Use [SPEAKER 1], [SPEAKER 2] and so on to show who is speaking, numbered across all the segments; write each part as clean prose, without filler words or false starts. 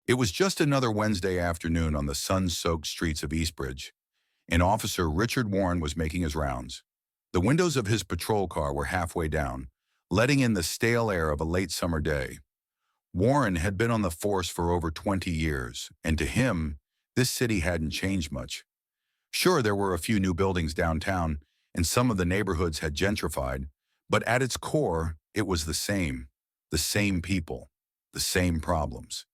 [SPEAKER 1] It was just another Wednesday afternoon on the sun-soaked streets of Eastbridge, and Officer Richard Warren was making his rounds. The windows of his patrol car were halfway down, letting in the stale air of a late summer day. Warren had been on the force for over 20 years, and to him, this city hadn't changed much. Sure, there were a few new buildings downtown, and some of the neighborhoods had gentrified, but at its core, it was the same people, the same problems.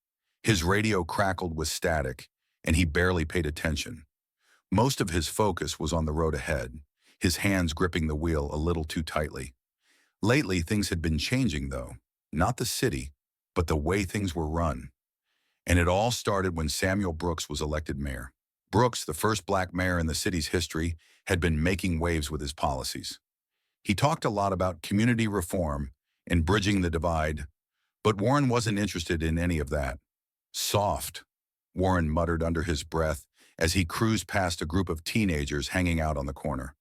[SPEAKER 1] His radio crackled with static, and he barely paid attention. Most of his focus was on the road ahead, his hands gripping the wheel a little too tightly. Lately, things had been changing, though. Not the city, but the way things were run. And it all started when Samuel Brooks was elected mayor. Brooks, the first black mayor in the city's history, had been making waves with his policies. He talked a lot about community reform and bridging the divide, but Warren wasn't interested in any of that. Soft, Warren muttered under his breath as he cruised past a group of teenagers hanging out on the corner.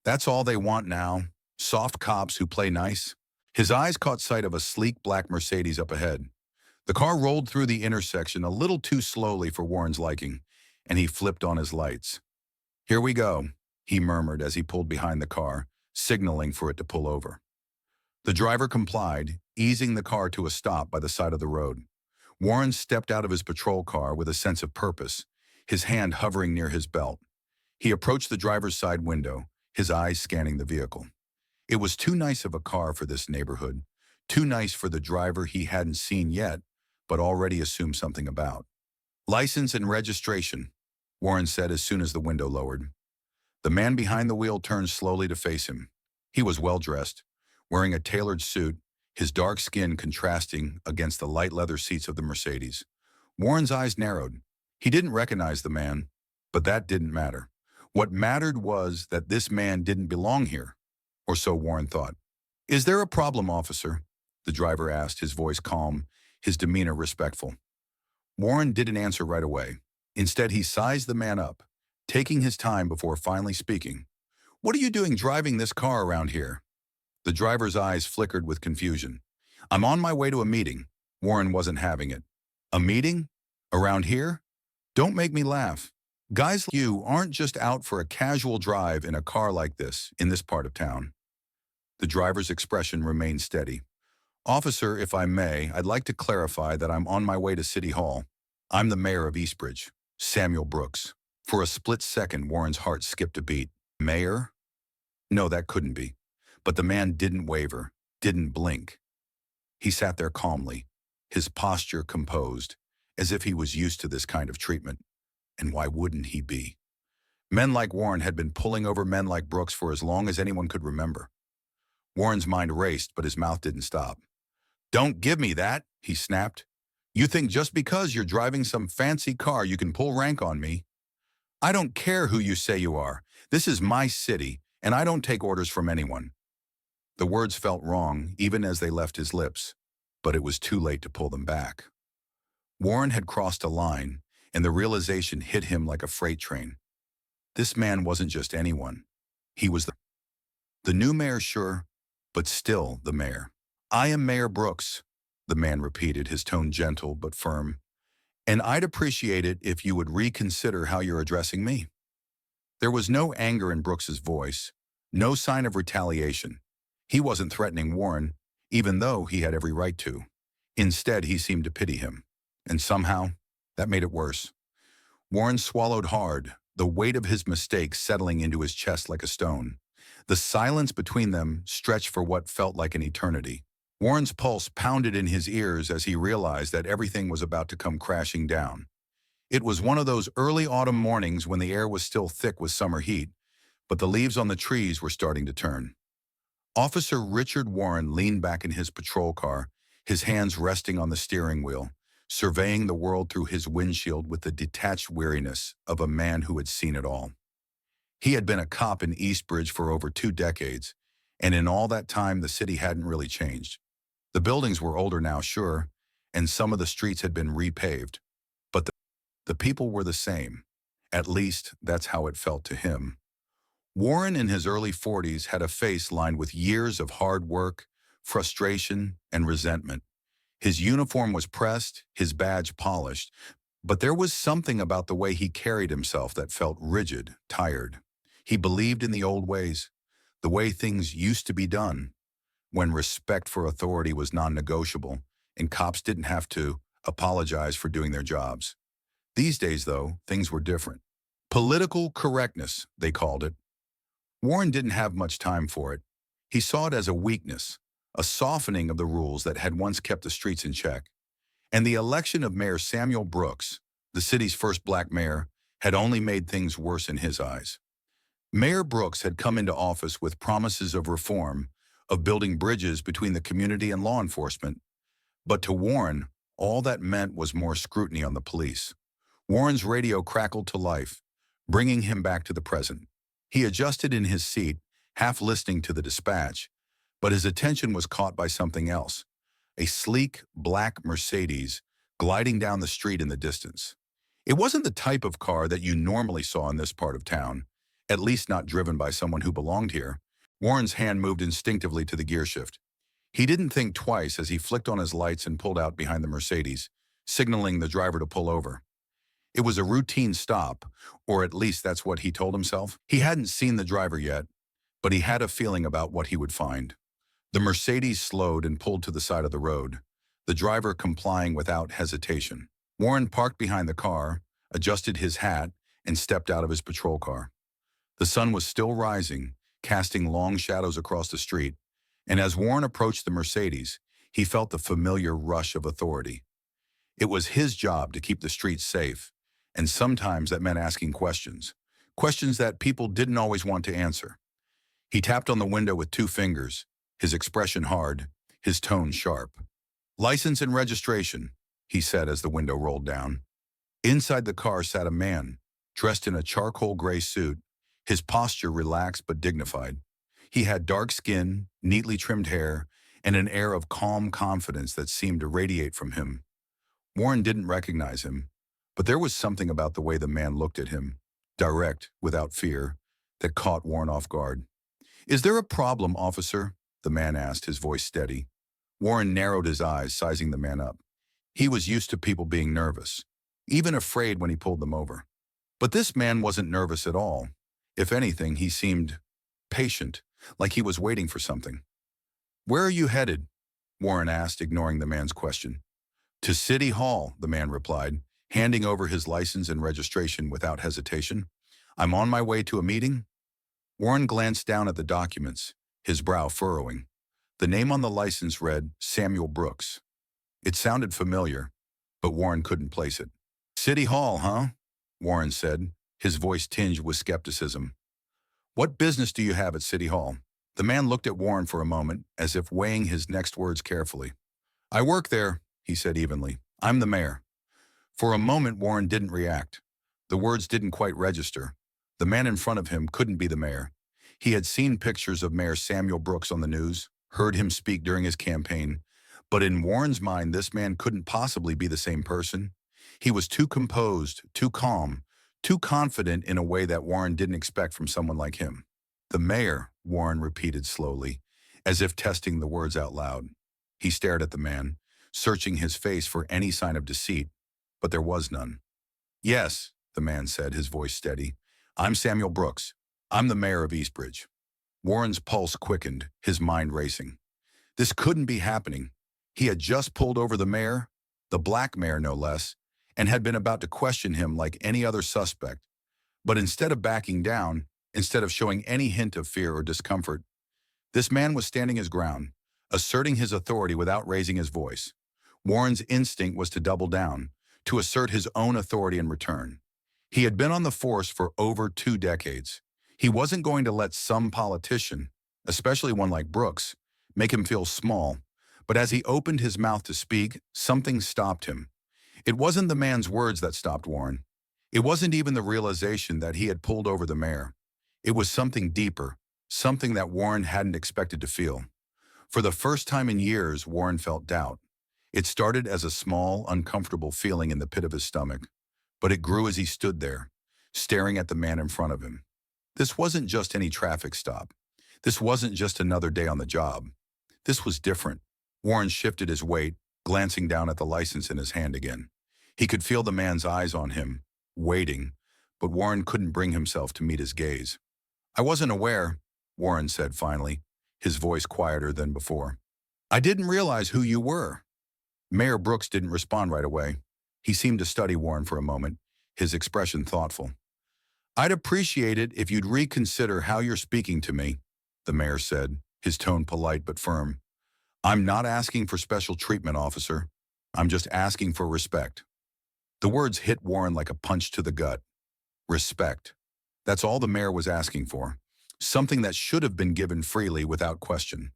[SPEAKER 1] That's all they want now, soft cops who play nice. His eyes caught sight of a sleek black Mercedes up ahead. The car rolled through the intersection a little too slowly for Warren's liking, and he flipped on his lights. "Here we go," he murmured as he pulled behind the car, signaling for it to pull over. The driver complied, easing the car to a stop by the side of the road. Warren stepped out of his patrol car with a sense of purpose, his hand hovering near his belt. He approached the driver's side window, his eyes scanning the vehicle. It was too nice of a car for this neighborhood, too nice for the driver he hadn't seen yet, but already assumed something about. "License and registration," Warren said as soon as the window lowered. The man behind the wheel turned slowly to face him. He was well-dressed, wearing a tailored suit, his dark skin contrasting against the light leather seats of the Mercedes. Warren's eyes narrowed. He didn't recognize the man, but that didn't matter. What mattered was that this man didn't belong here, or so Warren thought. "Is there a problem, officer?" the driver asked, his voice calm, his demeanor respectful. Warren didn't answer right away. Instead, he sized the man up, taking his time before finally speaking. "What are you doing driving this car around here?" The driver's eyes flickered with confusion. "I'm on my way to a meeting." Warren wasn't having it. "A meeting? Around here? Don't make me laugh. Guys like you aren't just out for a casual drive in a car like this in this part of town." The driver's expression remained steady. "Officer, if I may, I'd like to clarify that I'm on my way to City Hall. I'm the mayor of Eastbridge, Samuel Brooks." For a split second, Warren's heart skipped a beat. Mayor? No, that couldn't be. But the man didn't waver, didn't blink. He sat there calmly, his posture composed, as if he was used to this kind of treatment. And why wouldn't he be? Men like Warren had been pulling over men like Brooks for as long as anyone could remember. Warren's mind raced, but his mouth didn't stop. "Don't give me that," he snapped. "You think just because you're driving some fancy car you can pull rank on me? I don't care who you say you are. This is my city, and I don't take orders from anyone." The words felt wrong, even as they left his lips, but it was too late to pull them back. Warren had crossed a line, and the realization hit him like a freight train. This man wasn't just anyone. He was the new mayor, sure, but still the mayor. "I am Mayor Brooks," the man repeated, his tone gentle but firm. "And I'd appreciate it if you would reconsider how you're addressing me." There was no anger in Brooks's voice, no sign of retaliation. He wasn't threatening Warren, even though he had every right to. Instead, he seemed to pity him. And somehow, that made it worse. Warren swallowed hard, the weight of his mistake settling into his chest like a stone. The silence between them stretched for what felt like an eternity. Warren's pulse pounded in his ears as he realized that everything was about to come crashing down. It was one of those early autumn mornings when the air was still thick with summer heat, but the leaves on the trees were starting to turn. Officer Richard Warren leaned back in his patrol car, his hands resting on the steering wheel, surveying the world through his windshield with the detached weariness of a man who had seen it all. He had been a cop in Eastbridge for over 2 decades, and in all that time the city hadn't really changed. The buildings were older now, sure, and some of the streets had been repaved, but the people were the same. At least, that's how it felt to him. Warren, in his early 40s, had a face lined with years of hard work, frustration, and resentment. His uniform was pressed, his badge polished, but there was something about the way he carried himself that felt rigid, tired. He believed in the old ways, the way things used to be done, when respect for authority was non-negotiable and cops didn't have to apologize for doing their jobs. These days, though, things were different. Political correctness, they called it. Warren didn't have much time for it. He saw it as a weakness, a softening of the rules that had once kept the streets in check. And the election of Mayor Samuel Brooks, the city's first black mayor, had only made things worse in his eyes. Mayor Brooks had come into office with promises of reform, of building bridges between the community and law enforcement. But to Warren, all that meant was more scrutiny on the police. Warren's radio crackled to life, bringing him back to the present. He adjusted in his seat, half listening to the dispatch, but his attention was caught by something else. A sleek, black Mercedes gliding down the street in the distance. It wasn't the type of car that you normally saw in this part of town, at least not driven by someone who belonged here. Warren's hand moved instinctively to the gear shift. He didn't think twice as he flicked on his lights and pulled out behind the Mercedes, signaling the driver to pull over. It was a routine stop, or at least that's what he told himself. He hadn't seen the driver yet, but he had a feeling about what he would find. The Mercedes slowed and pulled to the side of the road, the driver complying without hesitation. Warren parked behind the car, adjusted his hat, and stepped out of his patrol car. The sun was still rising, casting long shadows across the street, and as Warren approached the Mercedes, he felt the familiar rush of authority. It was his job to keep the streets safe, and sometimes that meant asking questions that people didn't always want to answer. He tapped on the window with 2 fingers, his expression hard, his tone sharp. "License and registration," he said as the window rolled down. Inside the car sat a man, dressed in a charcoal gray suit, his posture relaxed but dignified. He had dark skin, neatly trimmed hair, and an air of calm confidence that seemed to radiate from him. Warren didn't recognize him, but there was something about the way the man looked at him, direct, without fear, that caught Warren off guard. "Is there a problem, officer?" the man asked, his voice steady. Warren narrowed his eyes, sizing the man up. He was used to people being nervous, even afraid when he pulled them over. But this man wasn't nervous at all. If anything, he seemed patient, like he was waiting for something. "Where are you headed?" Warren asked, ignoring the man's question. "To City Hall," the man replied, handing over his license and registration without hesitation. "I'm on my way to a meeting." Warren glanced down at the documents, his brow furrowing. The name on the license read Samuel Brooks. It sounded familiar, but Warren couldn't place it. "City Hall, huh?" Warren said, his voice tinged with skepticism. "What business do you have at City Hall?" The man looked at Warren for a moment, as if weighing his next words carefully. "I work there," he said evenly. "I'm the mayor." For a moment, Warren didn't react. The words didn't quite register. The man in front of him couldn't be the mayor. He had seen pictures of Mayor Samuel Brooks on the news, heard him speak during his campaign, but in Warren's mind, this man couldn't possibly be the same person. He was too composed, too calm, too confident in a way that Warren didn't expect from someone like him. "The mayor," Warren repeated slowly, as if testing the words out loud. He stared at the man, searching his face for any sign of deceit, but there was none. "Yes," the man said, his voice steady. "I'm Samuel Brooks. I'm the mayor of Eastbridge." Warren's pulse quickened, his mind racing. This couldn't be happening. He had just pulled over the mayor, the black mayor no less, and had been about to question him like any other suspect. But instead of backing down, instead of showing any hint of fear or discomfort, this man was standing his ground, asserting his authority without raising his voice. Warren's instinct was to double down, to assert his own authority in return. He had been on the force for over 2 decades. He wasn't going to let some politician, especially one like Brooks, make him feel small. But as he opened his mouth to speak, something stopped him. It wasn't the man's words that stopped Warren. It wasn't even the realization that he had pulled over the mayor. It was something deeper, something that Warren hadn't expected to feel. For the first time in years, Warren felt doubt. It started as a small, uncomfortable feeling in the pit of his stomach, but it grew as he stood there, staring at the man in front of him. This wasn't just any traffic stop. This wasn't just another day on the job. This was different. Warren shifted his weight, glancing down at the license in his hand again. He could feel the man's eyes on him, waiting, but Warren couldn't bring himself to meet his gaze. "I wasn't aware," Warren said finally, his voice quieter than before. "I didn't realize who you were." Mayor Brooks didn't respond right away. He seemed to study Warren for a moment, his expression thoughtful. "I'd appreciate it if you'd reconsider how you're speaking to me," the mayor said, his tone polite but firm. "I'm not asking for special treatment, officer. I'm just asking for respect." The words hit Warren like a punch to the gut. Respect. That's all the mayor was asking for. Something that should have been given freely without question.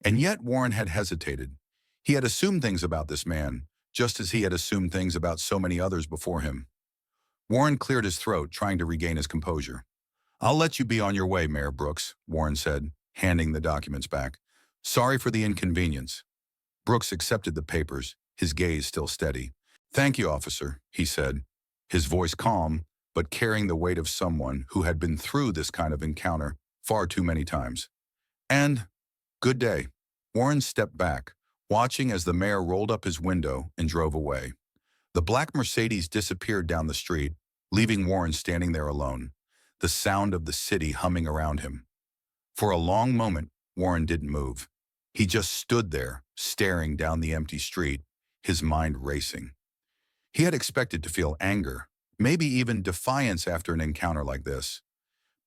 [SPEAKER 1] And yet Warren had hesitated. He had assumed things about this man, just as he had assumed things about so many others before him. Warren cleared his throat, trying to regain his composure. "I'll let you be on your way, Mayor Brooks," Warren said, handing the documents back. "Sorry for the inconvenience." Brooks accepted the papers, his gaze still steady. "Thank you, officer," he said, his voice calm, but carrying the weight of someone who had been through this kind of encounter far too many times. "And good day." Warren stepped back, watching as the mayor rolled up his window and drove away. The black Mercedes disappeared down the street, leaving Warren standing there alone, the sound of the city humming around him. For a long moment, Warren didn't move. He just stood there, staring down the empty street, his mind racing. He had expected to feel anger, maybe even defiance after an encounter like this.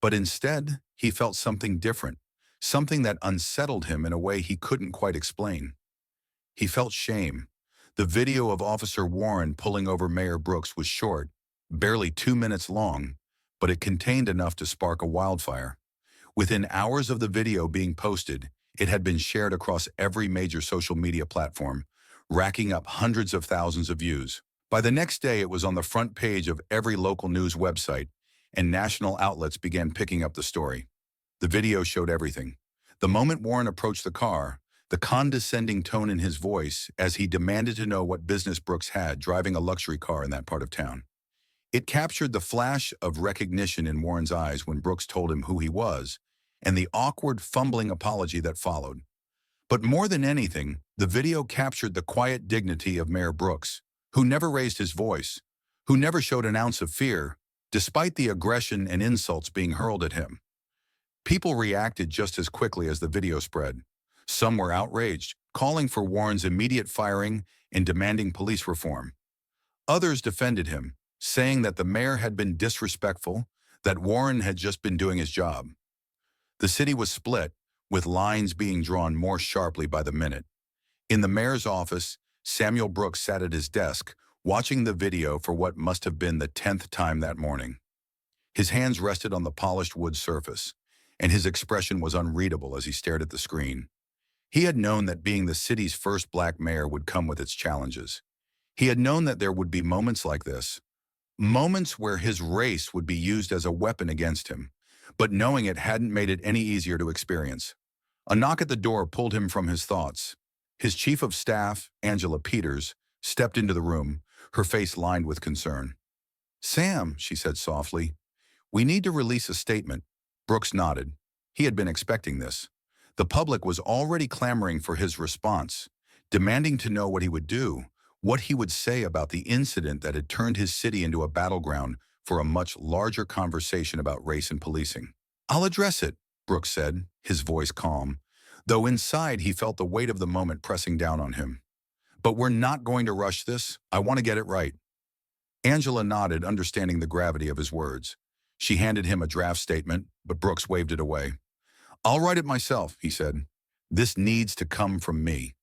[SPEAKER 1] But instead, he felt something different, something that unsettled him in a way he couldn't quite explain. He felt shame. The video of Officer Warren pulling over Mayor Brooks was short, barely 2 minutes long, but it contained enough to spark a wildfire. Within hours of the video being posted, it had been shared across every major social media platform, racking up hundreds of thousands of views. By the next day, it was on the front page of every local news website, and national outlets began picking up the story. The video showed everything. The moment Warren approached the car, the condescending tone in his voice as he demanded to know what business Brooks had driving a luxury car in that part of town. It captured the flash of recognition in Warren's eyes when Brooks told him who he was, and the awkward, fumbling apology that followed. But more than anything, the video captured the quiet dignity of Mayor Brooks, who never raised his voice, who never showed an ounce of fear, despite the aggression and insults being hurled at him. People reacted just as quickly as the video spread. Some were outraged, calling for Warren's immediate firing and demanding police reform. Others defended him, saying that the mayor had been disrespectful, that Warren had just been doing his job. The city was split, with lines being drawn more sharply by the minute. In the mayor's office, Samuel Brooks sat at his desk, watching the video for what must have been the 10th time that morning. His hands rested on the polished wood surface, and his expression was unreadable as he stared at the screen. He had known that being the city's first black mayor would come with its challenges. He had known that there would be moments like this, moments where his race would be used as a weapon against him, but knowing it hadn't made it any easier to experience. A knock at the door pulled him from his thoughts. His chief of staff, Angela Peters, stepped into the room, her face lined with concern. "Sam," she said softly, "we need to release a statement." Brooks nodded. He had been expecting this. The public was already clamoring for his response, demanding to know what he would do, what he would say about the incident that had turned his city into a battleground for a much larger conversation about race and policing. "I'll address it," Brooks said, his voice calm, though inside he felt the weight of the moment pressing down on him. "But we're not going to rush this. I want to get it right." Angela nodded, understanding the gravity of his words. She handed him a draft statement, but Brooks waved it away. "I'll write it myself," he said. "This needs to come from me."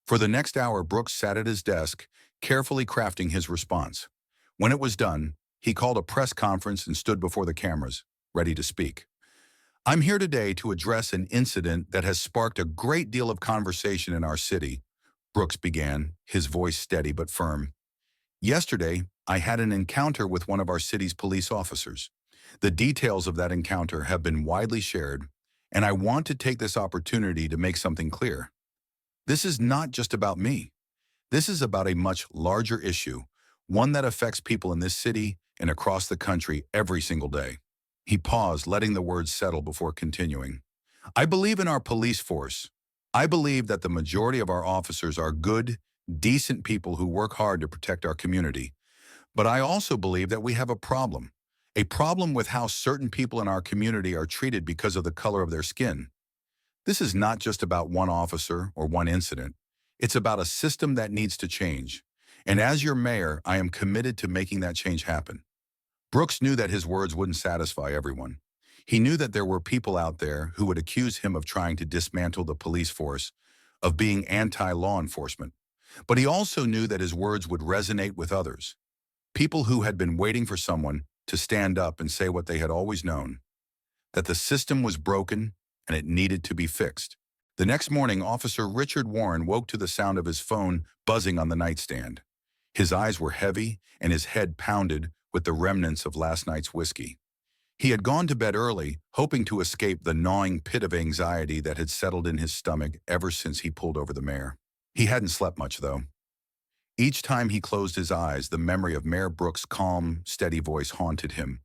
[SPEAKER 1] For the next hour, Brooks sat at his desk, carefully crafting his response. When it was done, he called a press conference and stood before the cameras, ready to speak. "I'm here today to address an incident that has sparked a great deal of conversation in our city," Brooks began, his voice steady but firm. "Yesterday, I had an encounter with one of our city's police officers. The details of that encounter have been widely shared, and I want to take this opportunity to make something clear. This is not just about me. This is about a much larger issue, one that affects people in this city and across the country every single day." He paused, letting the words settle before continuing. "I believe in our police force. I believe that the majority of our officers are good, decent people who work hard to protect our community. But I also believe that we have a problem with how certain people in our community are treated because of the color of their skin. This is not just about one officer or one incident. It's about a system that needs to change. And as your mayor, I am committed to making that change happen. Brooks knew that his words wouldn't satisfy everyone. He knew that there were people out there who would accuse him of trying to dismantle the police force, of being anti-law enforcement. But he also knew that his words would resonate with others, people who had been waiting for someone to stand up and say what they had always known, that the system was broken and it needed to be fixed. The next morning, Officer Richard Warren woke to the sound of his phone buzzing on the nightstand. His eyes were heavy and his head pounded with the remnants of last night's whiskey. He had gone to bed early, hoping to escape the gnawing pit of anxiety that had settled in his stomach ever since he pulled over the mayor. He hadn't slept much, though. Each time he closed his eyes, the memory of Mayor Brooks' calm, steady voice haunted him,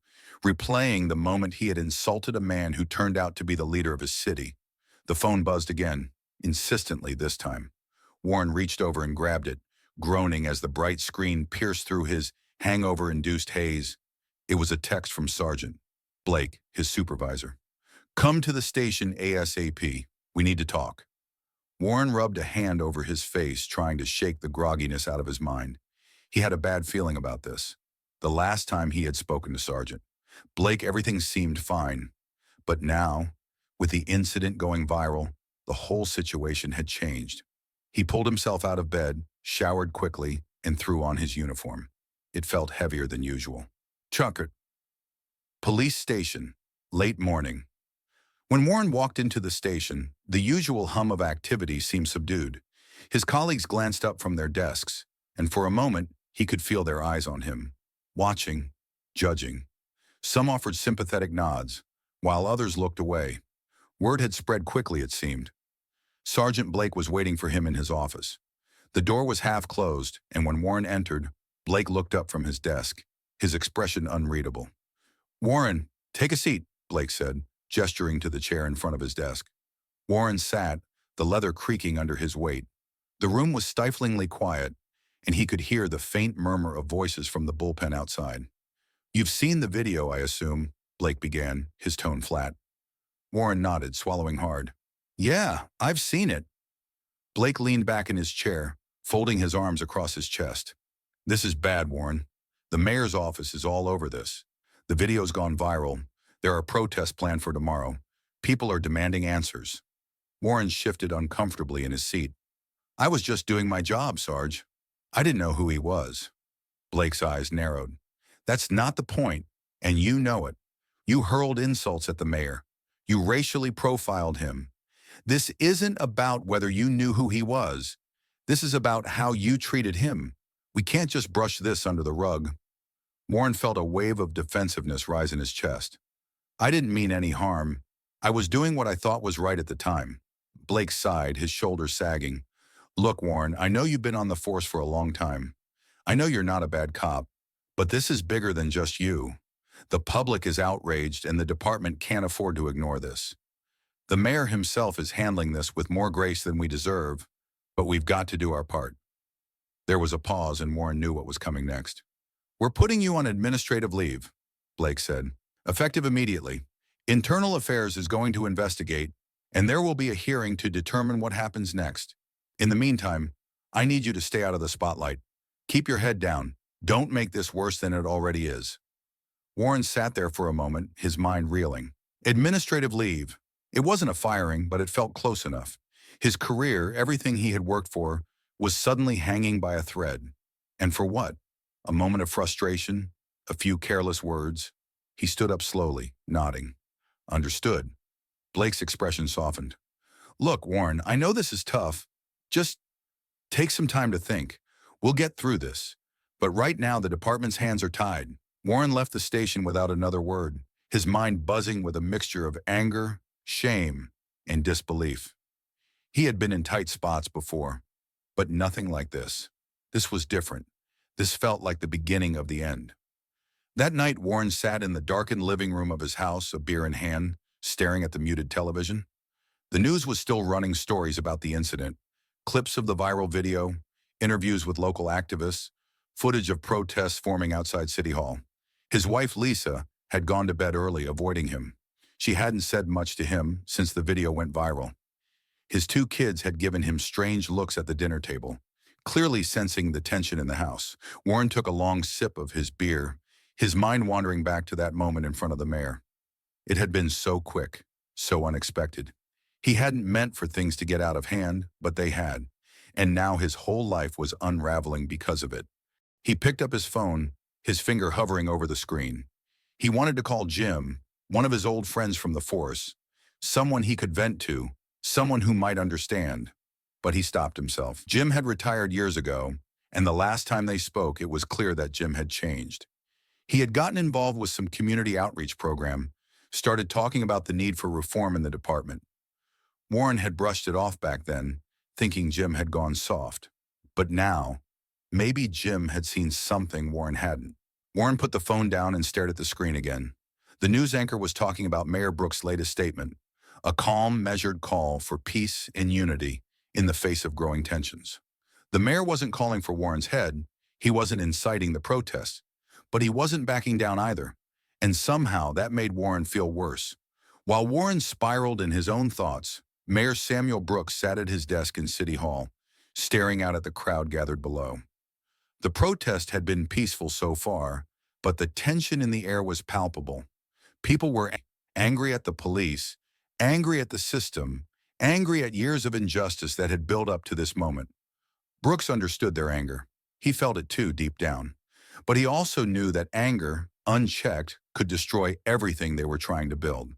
[SPEAKER 1] replaying the moment he had insulted a man who turned out to be the leader of his city. The phone buzzed again, insistently this time. Warren reached over and grabbed it, groaning as the bright screen pierced through his hangover-induced haze. It was a text from Sergeant Blake, his supervisor. "Come to the station ASAP. We need to talk." Warren rubbed a hand over his face, trying to shake the grogginess out of his mind. He had a bad feeling about this. The last time he had spoken to Sergeant Blake, everything seemed fine. But now, with the incident going viral, the whole situation had changed. He pulled himself out of bed, showered quickly, and threw on his uniform. It felt heavier than usual. Chucker. Police station. Late morning. When Warren walked into the station, the usual hum of activity seemed subdued. His colleagues glanced up from their desks, and for a moment, he could feel their eyes on him, watching, judging. Some offered sympathetic nods, while others looked away. Word had spread quickly, it seemed. Sergeant Blake was waiting for him in his office. The door was half closed, and when Warren entered, Blake looked up from his desk, his expression unreadable. "Warren, take a seat," Blake said, gesturing to the chair in front of his desk. Warren sat, the leather creaking under his weight. The room was stiflingly quiet, and he could hear the faint murmur of voices from the bullpen outside. "You've seen the video, I assume," Blake began, his tone flat. Warren nodded, swallowing hard. "Yeah, I've seen it." Blake leaned back in his chair, folding his arms across his chest. "This is bad, Warren. The mayor's office is all over this. The video's gone viral. There are protests planned for tomorrow. People are demanding answers." Warren shifted uncomfortably in his seat. "I was just doing my job, Sarge. I didn't know who he was." Blake's eyes narrowed. "That's not the point, and you know it. You hurled insults at the mayor. You racially profiled him. This isn't about whether you knew who he was. This is about how you treated him. We can't just brush this under the rug." Warren felt a wave of defensiveness rise in his chest. "I didn't mean any harm. I was doing what I thought was right at the time." Blake sighed, his shoulders sagging. "Look, Warren, I know you've been on the force for a long time. I know you're not a bad cop, but this is bigger than just you. The public is outraged, and the department can't afford to ignore this. The mayor himself is handling this with more grace than we deserve, but we've got to do our part." There was a pause, and Warren knew what was coming next. "We're putting you on administrative leave," Blake said, "effective immediately. Internal Affairs is going to investigate, and there will be a hearing to determine what happens next. In the meantime, I need you to stay out of the spotlight. Keep your head down. Don't make this worse than it already is." Warren sat there for a moment, his mind reeling. Administrative leave. It wasn't a firing, but it felt close enough. His career, everything he had worked for, was suddenly hanging by a thread. And for what? A moment of frustration? A few careless words? He stood up slowly, nodding. "Understood." Blake's expression softened. "Look, Warren, I know this is tough. Just take some time to think. We'll get through this. But right now, the department's hands are tied." Warren left the station without another word, his mind buzzing with a mixture of anger, shame, and disbelief. He had been in tight spots before, but nothing like this. This was different. This felt like the beginning of the end. That night, Warren sat in the darkened living room of his house, a beer in hand, staring at the muted television. The news was still running stories about the incident, clips of the viral video, interviews with local activists, footage of protests forming outside City Hall. His wife, Lisa, had gone to bed early, avoiding him. She hadn't said much to him since the video went viral. His two kids had given him strange looks at the dinner table, clearly sensing the tension in the house. Warren took a long sip of his beer, his mind wandering back to that moment in front of the mayor. It had been so quick, so unexpected. He hadn't meant for things to get out of hand, but they had, and now his whole life was unraveling because of it. He picked up his phone, his finger hovering over the screen. He wanted to call Jim, one of his old friends from the force, someone he could vent to, someone who might understand. But he stopped himself. Jim had retired years ago, and the last time they spoke, it was clear that Jim had changed. He had gotten involved with some community outreach program, started talking about the need for reform in the department. Warren had brushed it off back then, thinking Jim had gone soft. But now, maybe Jim had seen something Warren hadn't. Warren put the phone down and stared at the screen again. The news anchor was talking about Mayor Brooks' latest statement, a calm, measured call for peace and unity in the face of growing tensions. The mayor wasn't calling for Warren's head, he wasn't inciting the protests, but he wasn't backing down either. And somehow that made Warren feel worse. While Warren spiraled in his own thoughts, Mayor Samuel Brooks sat at his desk in City Hall, staring out at the crowd gathered below. The protest had been peaceful so far, but the tension in the air was palpable. People were angry at the police, angry at the system, angry at years of injustice that had built up to this moment. Brooks understood their anger. He felt it too, deep down. But he also knew that anger, unchecked, could destroy everything they were trying to build.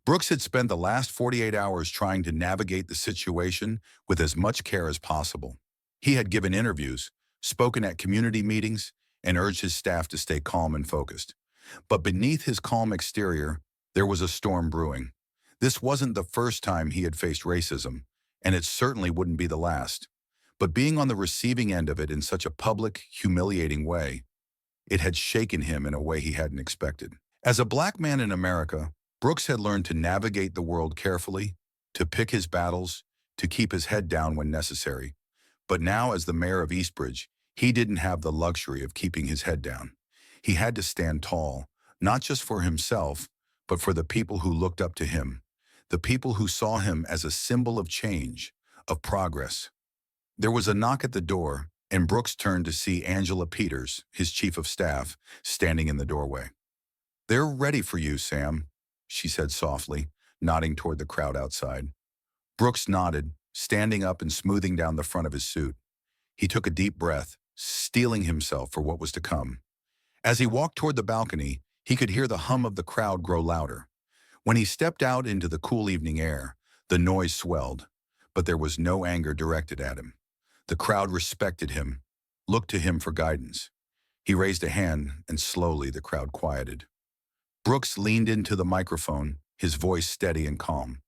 [SPEAKER 1] Brooks had spent the last 48 hours trying to navigate the situation with as much care as possible. He had given interviews, spoken at community meetings, and urged his staff to stay calm and focused. But beneath his calm exterior, there was a storm brewing. This wasn't the first time he had faced racism, and it certainly wouldn't be the last. But being on the receiving end of it in such a public, humiliating way, it had shaken him in a way he hadn't expected. As a black man in America, Brooks had learned to navigate the world carefully, to pick his battles, to keep his head down when necessary. But now, as the mayor of Eastbridge, he didn't have the luxury of keeping his head down. He had to stand tall, not just for himself, but for the people who looked up to him, the people who saw him as a symbol of change, of progress. There was a knock at the door, and Brooks turned to see Angela Peters, his chief of staff, standing in the doorway. "They're ready for you, Sam," she said softly, nodding toward the crowd outside. Brooks nodded, standing up and smoothing down the front of his suit. He took a deep breath, steeling himself for what was to come. As he walked toward the balcony, he could hear the hum of the crowd grow louder. When he stepped out into the cool evening air, the noise swelled, but there was no anger directed at him. The crowd respected him, looked to him for guidance. He raised a hand, and slowly the crowd quieted. Brooks leaned into the microphone, his voice steady and calm.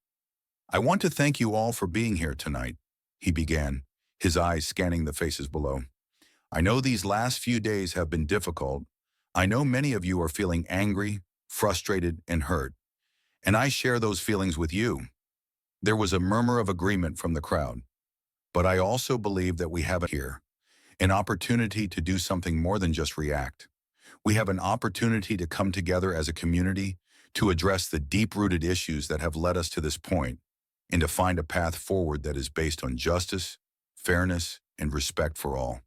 [SPEAKER 1] "I want to thank you all for being here tonight," he began, his eyes scanning the faces below. "I know these last few days have been difficult. I know many of you are feeling angry, frustrated, and hurt. And I share those feelings with you." There was a murmur of agreement from the crowd. "But I also believe that we have here an opportunity to do something more than just react. We have an opportunity to come together as a community to address the deep-rooted issues that have led us to this point, and to find a path forward that is based on justice, fairness, and respect for all."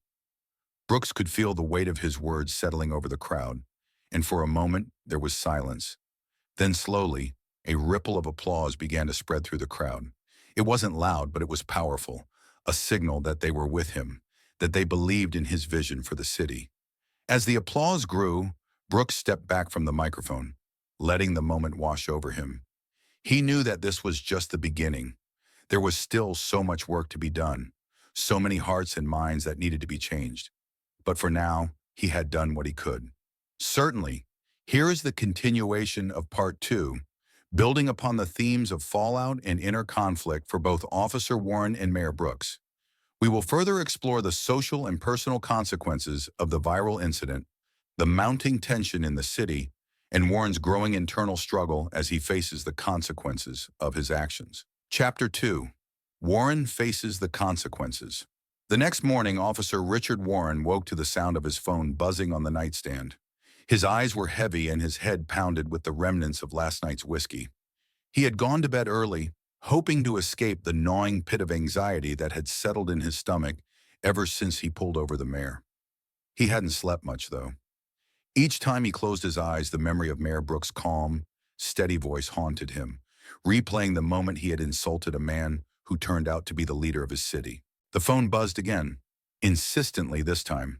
[SPEAKER 1] Brooks could feel the weight of his words settling over the crowd, and for a moment there was silence. Then slowly, a ripple of applause began to spread through the crowd. It wasn't loud, but it was powerful, a signal that they were with him, that they believed in his vision for the city. As the applause grew, Brooks stepped back from the microphone, letting the moment wash over him. He knew that this was just the beginning. There was still so much work to be done, so many hearts and minds that needed to be changed. But for now, he had done what he could. Certainly, here is the continuation of Part 2, building upon the themes of fallout and inner conflict for both Officer Warren and Mayor Brooks. We will further explore the social and personal consequences of the viral incident, the mounting tension in the city, and Warren's growing internal struggle as he faces the consequences of his actions. Chapter 2. Warren faces the consequences. The next morning, Officer Richard Warren woke to the sound of his phone buzzing on the nightstand. His eyes were heavy and his head pounded with the remnants of last night's whiskey. He had gone to bed early, hoping to escape the gnawing pit of anxiety that had settled in his stomach ever since he pulled over the mare. He hadn't slept much, though. Each time he closed his eyes, the memory of Mayor Brooks' calm, steady voice haunted him, replaying the moment he had insulted a man who turned out to be the leader of his city. The phone buzzed again, insistently this time.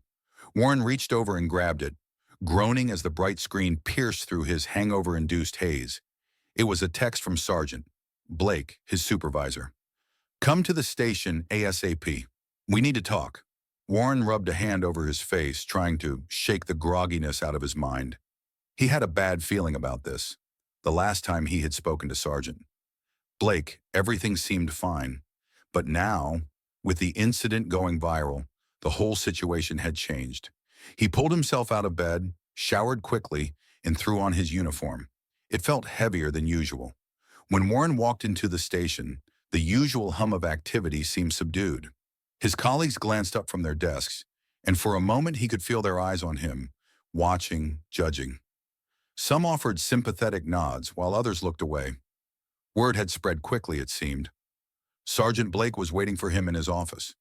[SPEAKER 1] Warren reached over and grabbed it, groaning as the bright screen pierced through his hangover-induced haze. It was a text from Sergeant Blake, his supervisor. "Come to the station ASAP. We need to talk." Warren rubbed a hand over his face, trying to shake the grogginess out of his mind. He had a bad feeling about this, the last time he had spoken to Sergeant Blake. Everything seemed fine. But now, with the incident going viral, the whole situation had changed. He pulled himself out of bed, showered quickly, and threw on his uniform. It felt heavier than usual. When Warren walked into the station, the usual hum of activity seemed subdued. His colleagues glanced up from their desks, and for a moment he could feel their eyes on him, watching, judging. Some offered sympathetic nods, while others looked away. Word had spread quickly, it seemed. Sergeant Blake was waiting for him in his office.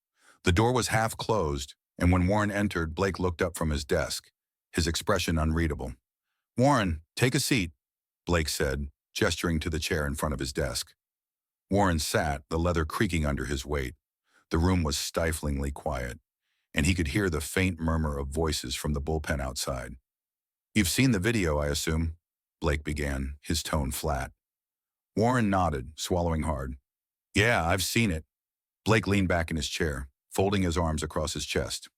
[SPEAKER 1] The door was half closed, and when Warren entered, Blake looked up from his desk, his expression unreadable. "Warren, take a seat," Blake said, gesturing to the chair in front of his desk. Warren sat, the leather creaking under his weight. The room was stiflingly quiet, and he could hear the faint murmur of voices from the bullpen outside. "You've seen the video, I assume?" Blake began, his tone flat. Warren nodded, swallowing hard. "Yeah, I've seen it." Blake leaned back in his chair, folding his arms across his chest.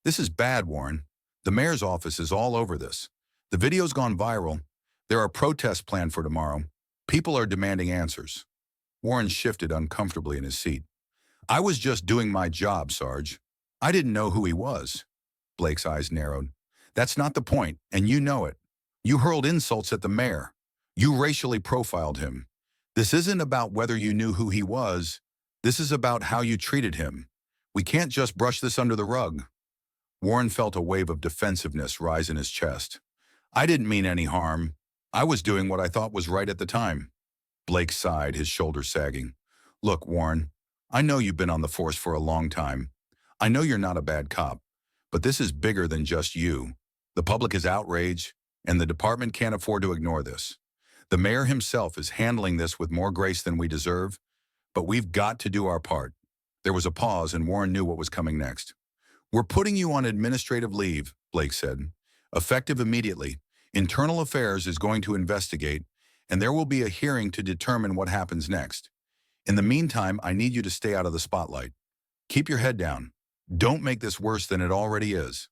[SPEAKER 1] "This is bad, Warren. The mayor's office is all over this. The video's gone viral. There are protests planned for tomorrow. People are demanding answers." Warren shifted uncomfortably in his seat. "I was just doing my job, Sarge. I didn't know who he was." Blake's eyes narrowed. "That's not the point, and you know it. You hurled insults at the mayor. You racially profiled him. This isn't about whether you knew who he was. This is about how you treated him. We can't just brush this under the rug." Warren felt a wave of defensiveness rise in his chest. "I didn't mean any harm. I was doing what I thought was right at the time." Blake sighed, his shoulders sagging. "Look, Warren, I know you've been on the force for a long time. I know you're not a bad cop. But this is bigger than just you. The public is outraged, and the department can't afford to ignore this. The mayor himself is handling this with more grace than we deserve, but we've got to do our part." There was a pause, and Warren knew what was coming next. "We're putting you on administrative leave," Blake said. "Effective immediately. Internal Affairs is going to investigate, and there will be a hearing to determine what happens next. In the meantime, I need you to stay out of the spotlight. Keep your head down. Don't make this worse than it already is."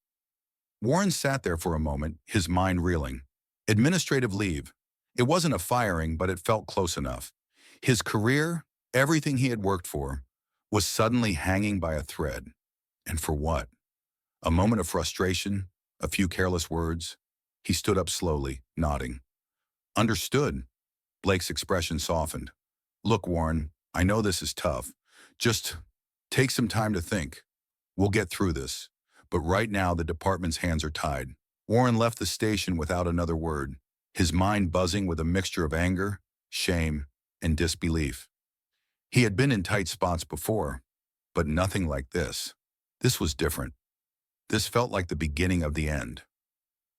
[SPEAKER 1] Warren sat there for a moment, his mind reeling. Administrative leave. It wasn't a firing, but it felt close enough. His career, everything he had worked for, was suddenly hanging by a thread. And for what? A moment of frustration, a few careless words. He stood up slowly, nodding. "Understood." Blake's expression softened. "Look, Warren, I know this is tough. Just take some time to think. We'll get through this. But right now, the department's hands are tied." Warren left the station without another word, his mind buzzing with a mixture of anger, shame, and disbelief. He had been in tight spots before, but nothing like this. This was different. This felt like the beginning of the end.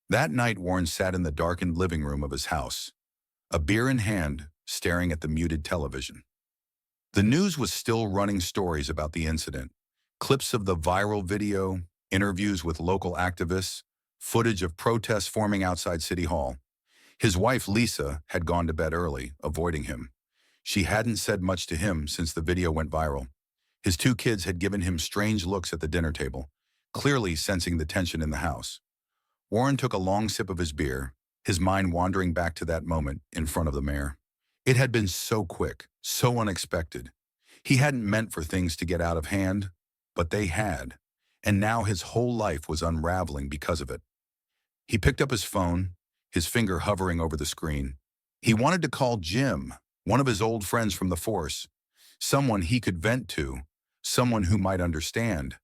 [SPEAKER 1] That night, Warren sat in the darkened living room of his house, a beer in hand, staring at the muted television. The news was still running stories about the incident, clips of the viral video, interviews with local activists, footage of protests forming outside City Hall. His wife, Lisa, had gone to bed early, avoiding him. She hadn't said much to him since the video went viral. His two kids had given him strange looks at the dinner table, clearly sensing the tension in the house. Warren took a long sip of his beer, his mind wandering back to that moment in front of the mayor. It had been so quick, so unexpected. He hadn't meant for things to get out of hand, but they had, and now his whole life was unraveling because of it. He picked up his phone, his finger hovering over the screen. He wanted to call Jim, one of his old friends from the force, someone he could vent to, someone who might understand.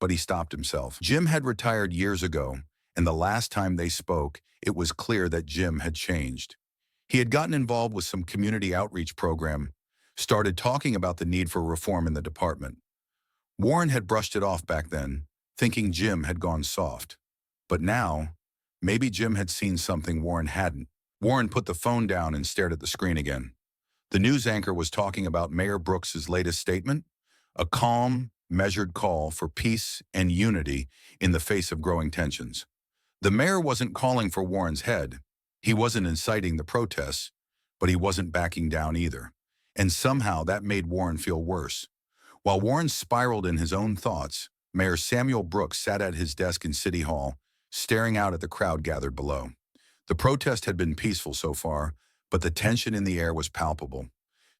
[SPEAKER 1] But he stopped himself. Jim had retired years ago, and the last time they spoke, it was clear that Jim had changed. He had gotten involved with some community outreach program, started talking about the need for reform in the department. Warren had brushed it off back then, thinking Jim had gone soft. But now, maybe Jim had seen something Warren hadn't. Warren put the phone down and stared at the screen again. The news anchor was talking about Mayor Brooks's latest statement, a calm, measured call for peace and unity in the face of growing tensions. The mayor wasn't calling for Warren's head. He wasn't inciting the protests, but he wasn't backing down either. And somehow that made Warren feel worse. While Warren spiraled in his own thoughts, Mayor Samuel Brooks sat at his desk in City Hall, staring out at the crowd gathered below. The protest had been peaceful so far, but the tension in the air was palpable.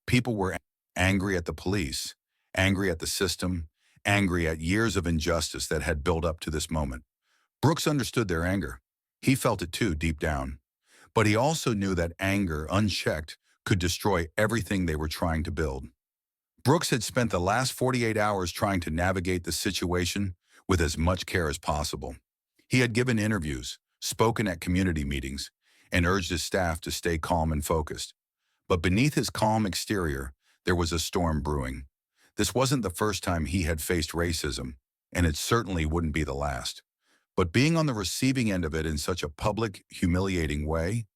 [SPEAKER 1] People were angry at the police, angry at the system, angry at years of injustice that had built up to this moment. Brooks understood their anger. He felt it too, deep down. But he also knew that anger, unchecked, could destroy everything they were trying to build. Brooks had spent the last 48 hours trying to navigate the situation with as much care as possible. He had given interviews, spoken at community meetings, and urged his staff to stay calm and focused. But beneath his calm exterior, there was a storm brewing. This wasn't the first time he had faced racism, and it certainly wouldn't be the last. But being on the receiving end of it in such a public, humiliating way,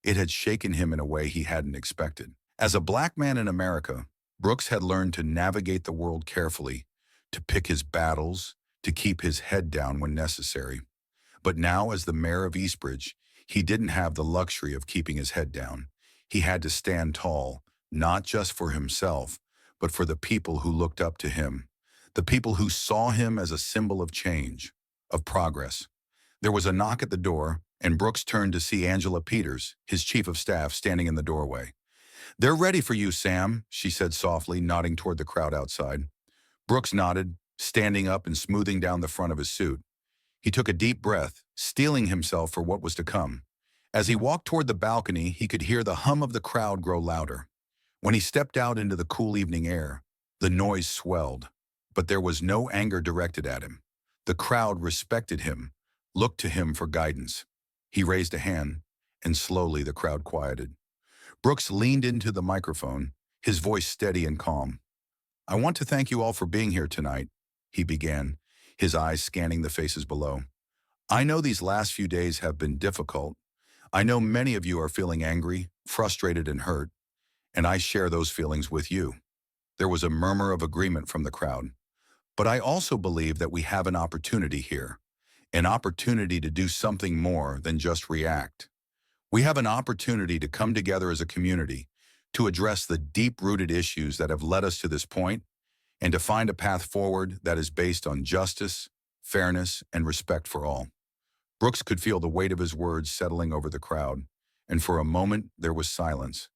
[SPEAKER 1] it had shaken him in a way he hadn't expected. As a black man in America, Brooks had learned to navigate the world carefully, to pick his battles, to keep his head down when necessary. But now, as the mayor of Eastbridge, he didn't have the luxury of keeping his head down. He had to stand tall, not just for himself, but for the people who looked up to him, the people who saw him as a symbol of change, of progress. There was a knock at the door, and Brooks turned to see Angela Peters, his chief of staff, standing in the doorway. "They're ready for you, Sam," she said softly, nodding toward the crowd outside. Brooks nodded, standing up and smoothing down the front of his suit. He took a deep breath, steeling himself for what was to come. As he walked toward the balcony, he could hear the hum of the crowd grow louder. When he stepped out into the cool evening air, the noise swelled, but there was no anger directed at him. The crowd respected him, looked to him for guidance. He raised a hand, and slowly the crowd quieted. Brooks leaned into the microphone, his voice steady and calm. "I want to thank you all for being here tonight," he began, his eyes scanning the faces below. "I know these last few days have been difficult. I know many of you are feeling angry, frustrated, and hurt, and I share those feelings with you." There was a murmur of agreement from the crowd. "But I also believe that we have an opportunity here, an opportunity to do something more than just react. We have an opportunity to come together as a community, to address the deep-rooted issues that have led us to this point, and to find a path forward that is based on justice, fairness, and respect for all." Brooks could feel the weight of his words settling over the crowd, and for a moment there was silence.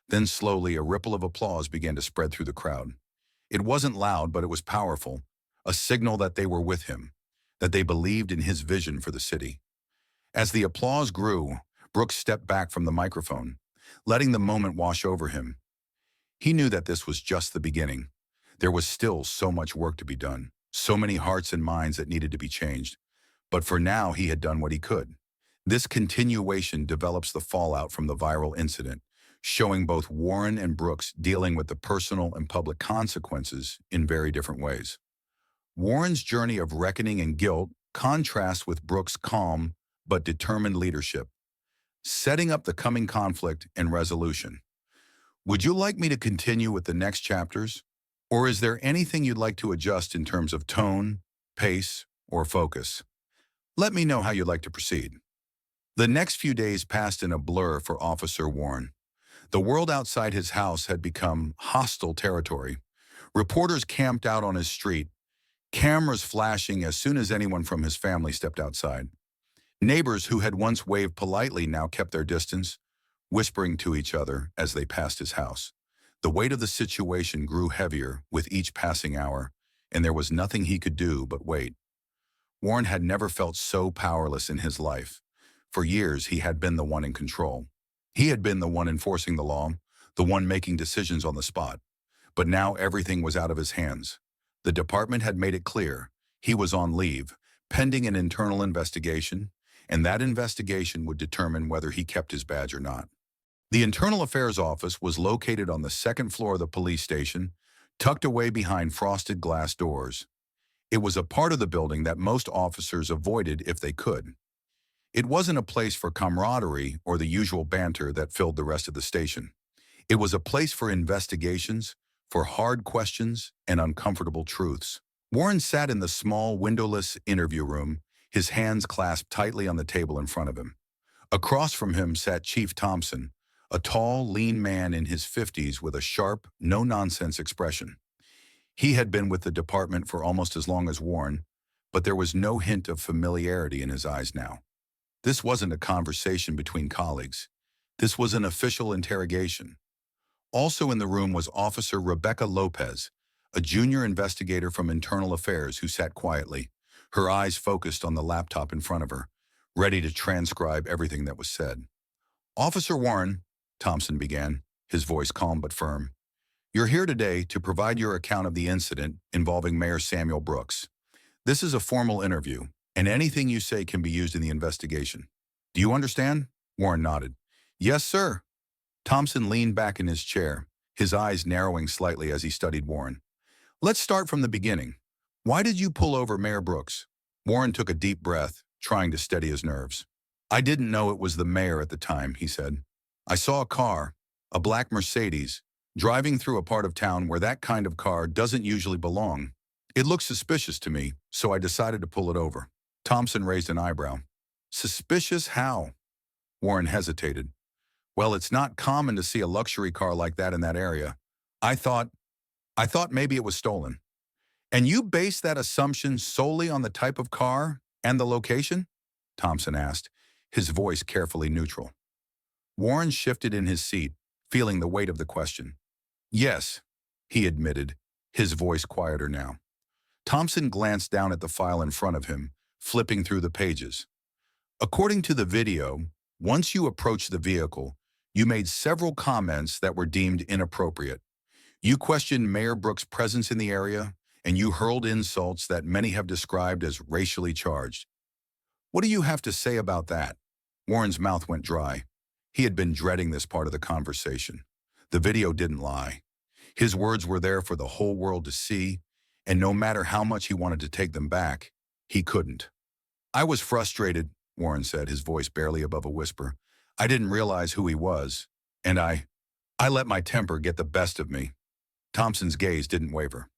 [SPEAKER 1] Then slowly a ripple of applause began to spread through the crowd. It wasn't loud, but it was powerful, a signal that they were with him, that they believed in his vision for the city. As the applause grew, Brooks stepped back from the microphone, letting the moment wash over him. He knew that this was just the beginning. There was still so much work to be done, so many hearts and minds that needed to be changed. But for now, he had done what he could. This continuation develops the fallout from the viral incident, showing both Warren and Brooks dealing with the personal and public consequences in very different ways. Warren's journey of reckoning and guilt contrasts with Brooks' calm but determined leadership, setting up the coming conflict and resolution. Would you like me to continue with the next chapters? Or is there anything you'd like to adjust in terms of tone, pace, or focus? Let me know how you'd like to proceed. The next few days passed in a blur for Officer Warren. The world outside his house had become hostile territory. Reporters camped out on his street, cameras flashing as soon as anyone from his family stepped outside. Neighbors who had once waved politely now kept their distance, whispering to each other as they passed his house. The weight of the situation grew heavier with each passing hour, and there was nothing he could do but wait. Warren had never felt so powerless in his life. For years, he had been the one in control. He had been the one enforcing the law, the one making decisions on the spot. But now everything was out of his hands. The department had made it clear he was on leave, pending an internal investigation, and that investigation would determine whether he kept his badge or not. The Internal Affairs Office was located on the second floor of the police station, tucked away behind frosted glass doors. It was a part of the building that most officers avoided if they could. It wasn't a place for camaraderie or the usual banter that filled the rest of the station. It was a place for investigations, for hard questions, and uncomfortable truths. Warren sat in the small, windowless interview room, his hands clasped tightly on the table in front of him. Across from him sat Chief Thompson, a tall, lean man in his 50s with a sharp, no-nonsense expression. He had been with the department for almost as long as Warren, but there was no hint of familiarity in his eyes now. This wasn't a conversation between colleagues. This was an official interrogation. Also in the room was Officer Rebecca Lopez, a junior investigator from Internal Affairs who sat quietly, her eyes focused on the laptop in front of her, ready to transcribe everything that was said. "Officer Warren," Thompson began, his voice calm but firm, "you're here today to provide your account of the incident involving Mayor Samuel Brooks. This is a formal interview, and anything you say can be used in the investigation. Do you understand?" Warren nodded. "Yes, sir." Thompson leaned back in his chair, his eyes narrowing slightly as he studied Warren. "Let's start from the beginning. Why did you pull over Mayor Brooks?" Warren took a deep breath, trying to steady his nerves. "I didn't know it was the mayor at the time," he said. "I saw a car, a black Mercedes, driving through a part of town where that kind of car doesn't usually belong. It looked suspicious to me, so I decided to pull it over." Thompson raised an eyebrow. "Suspicious how?" Warren hesitated. "Well, it's not common to see a luxury car like that in that area. I thought maybe it was stolen." "And you base that assumption solely on the type of car and the location?" Thompson asked, his voice carefully neutral. Warren shifted in his seat, feeling the weight of the question. "Yes," he admitted, his voice quieter now. Thompson glanced down at the file in front of him, flipping through the pages. "According to the video, once you approached the vehicle, you made several comments that were deemed inappropriate. You questioned Mayor Brooks' presence in the area, and you hurled insults that many have described as racially charged. What do you have to say about that?" Warren's mouth went dry. He had been dreading this part of the conversation. The video didn't lie. His words were there for the whole world to see, and no matter how much he wanted to take them back, he couldn't. "I was frustrated," Warren said, his voice barely above a whisper. "I didn't realize who he was, and I let my temper get the best of me." Thompson's gaze didn't waver.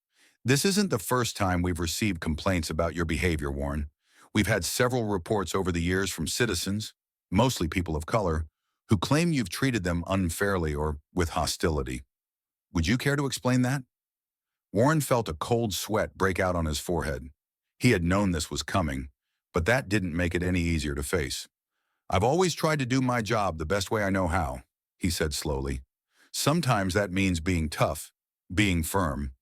[SPEAKER 1] "This isn't the first time we've received complaints about your behavior, Warren. We've had several reports over the years from citizens, mostly people of color, who claim you've treated them unfairly or with hostility. Would you care to explain that?" Warren felt a cold sweat break out on his forehead. He had known this was coming, but that didn't make it any easier to face. "I've always tried to do my job the best way I know how," he said slowly. "Sometimes that means being tough, being firm,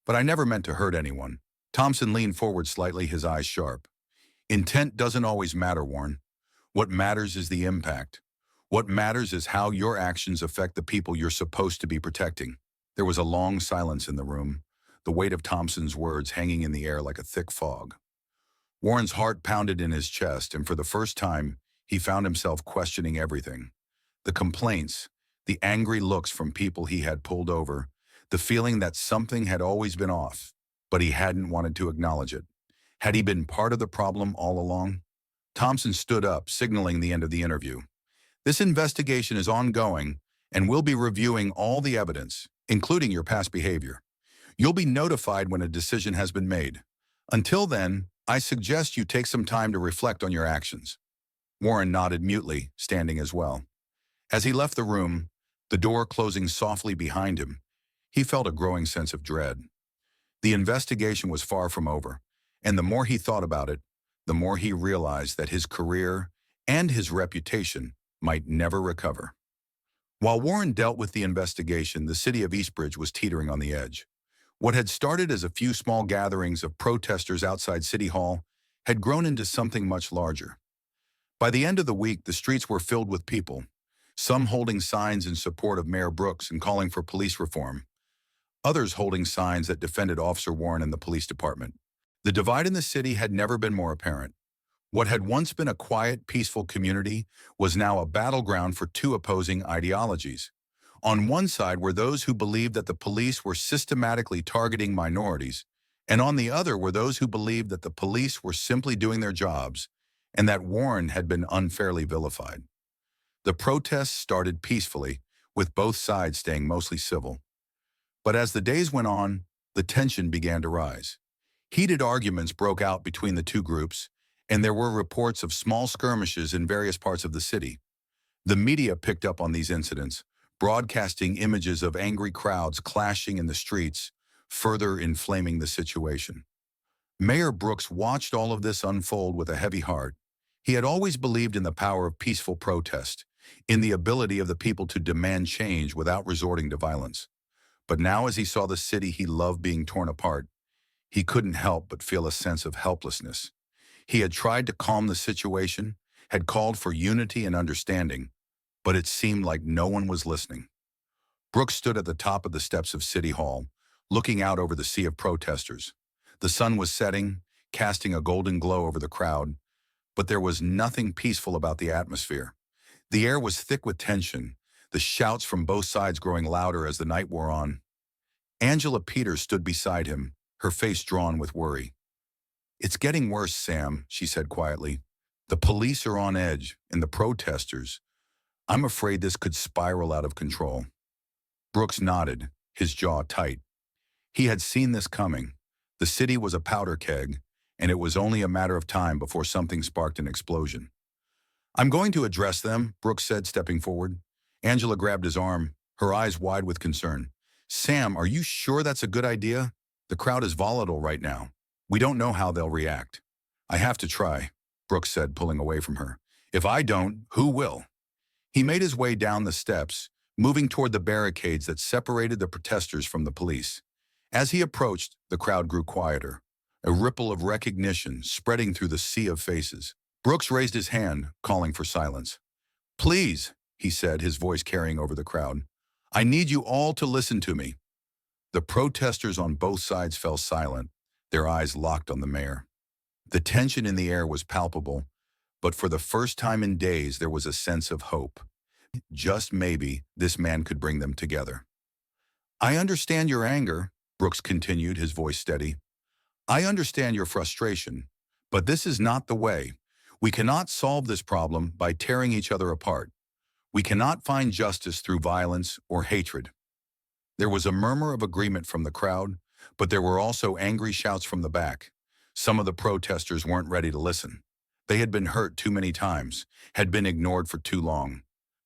[SPEAKER 1] but I never meant to hurt anyone." Thompson leaned forward slightly, his eyes sharp. "Intent doesn't always matter, Warren. What matters is the impact. What matters is how your actions affect the people you're supposed to be protecting." There was a long silence in the room, the weight of Thompson's words hanging in the air like a thick fog. Warren's heart pounded in his chest, and for the first time, he found himself questioning everything. The complaints, the angry looks from people he had pulled over, the feeling that something had always been off, but he hadn't wanted to acknowledge it. Had he been part of the problem all along? Thompson stood up, signaling the end of the interview. "This investigation is ongoing, and we'll be reviewing all the evidence, including your past behavior. You'll be notified when a decision has been made. Until then, I suggest you take some time to reflect on your actions." Warren nodded mutely, standing as well. As he left the room, the door closing softly behind him, he felt a growing sense of dread. The investigation was far from over, and the more he thought about it, the more he realized that his career and his reputation might never recover. While Warren dealt with the investigation, the city of Eastbridge was teetering on the edge. What had started as a few small gatherings of protesters outside City Hall had grown into something much larger. By the end of the week, the streets were filled with people, some holding signs in support of Mayor Brooks and calling for police reform. others holding signs that defended Officer Warren and the police department. The divide in the city had never been more apparent. What had once been a quiet, peaceful community was now a battleground for two opposing ideologies. On one side were those who believed that the police were systematically targeting minorities, and on the other were those who believed that the police were simply doing their jobs and that Warren had been unfairly vilified. The protests started peacefully, with both sides staying mostly civil. But as the days went on, the tension began to rise. Heated arguments broke out between the two groups, and there were reports of small skirmishes in various parts of the city. The media picked up on these incidents, broadcasting images of angry crowds clashing in the streets, further inflaming the situation. Mayor Brooks watched all of this unfold with a heavy heart. He had always believed in the power of peaceful protest, in the ability of the people to demand change without resorting to violence. But now as he saw the city he loved being torn apart, he couldn't help but feel a sense of helplessness. He had tried to calm the situation, had called for unity and understanding, but it seemed like no one was listening. Brooks stood at the top of the steps of City Hall, looking out over the sea of protesters. The sun was setting, casting a golden glow over the crowd, but there was nothing peaceful about the atmosphere. The air was thick with tension, the shouts from both sides growing louder as the night wore on. Angela Peters stood beside him, her face drawn with worry. "It's getting worse, Sam," she said quietly. "The police are on edge, and the protesters. I'm afraid this could spiral out of control." Brooks nodded, his jaw tight. He had seen this coming. The city was a powder keg, and it was only a matter of time before something sparked an explosion. "I'm going to address them," Brooks said, stepping forward. Angela grabbed his arm, her eyes wide with concern. "Sam, are you sure that's a good idea? The crowd is volatile right now. We don't know how they'll react." "I have to try," Brooks said, pulling away from her. "If I don't, who will?" He made his way down the steps, moving toward the barricades that separated the protesters from the police. As he approached, the crowd grew quieter, a ripple of recognition spreading through the sea of faces. Brooks raised his hand, calling for silence. "Please," he said, his voice carrying over the crowd. "I need you all to listen to me." The protesters on both sides fell silent, their eyes locked on the mayor. The tension in the air was palpable, but for the first time in days there was a sense of hope. Just maybe this man could bring them together. "I understand your anger," Brooks continued, his voice steady. "I understand your frustration, but this is not the way. We cannot solve this problem by tearing each other apart. We cannot find justice through violence or hatred." There was a murmur of agreement from the crowd, but there were also angry shouts from the back. Some of the protesters weren't ready to listen. They had been hurt too many times, had been ignored for too long.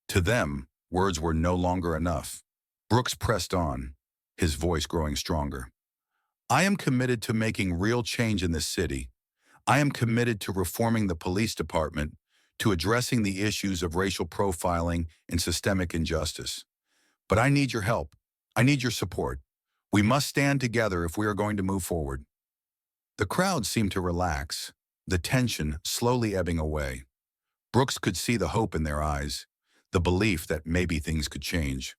[SPEAKER 1] To them, words were no longer enough. Brooks pressed on, his voice growing stronger. "I am committed to making real change in this city. I am committed to reforming the police department, to addressing the issues of racial profiling and systemic injustice. But I need your help. I need your support. We must stand together if we are going to move forward." The crowd seemed to relax, the tension slowly ebbing away. Brooks could see the hope in their eyes, the belief that maybe things could change.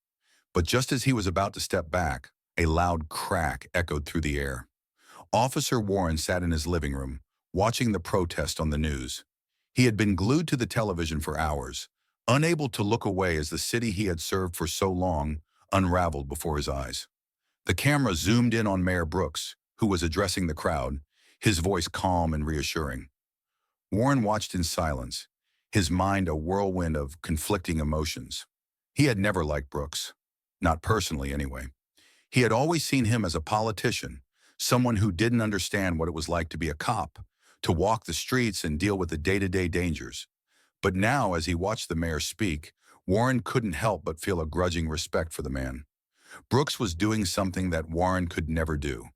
[SPEAKER 1] But just as he was about to step back, a loud crack echoed through the air. Officer Warren sat in his living room, watching the protest on the news. He had been glued to the television for hours, unable to look away as the city he had served for so long unraveled before his eyes. The camera zoomed in on Mayor Brooks, who was addressing the crowd, his voice calm and reassuring. Warren watched in silence, his mind a whirlwind of conflicting emotions. He had never liked Brooks, not personally anyway. He had always seen him as a politician, someone who didn't understand what it was like to be a cop, to walk the streets and deal with the day-to-day dangers. But now, as he watched the mayor speak, Warren couldn't help but feel a grudging respect for the man. Brooks was doing something that Warren could never do.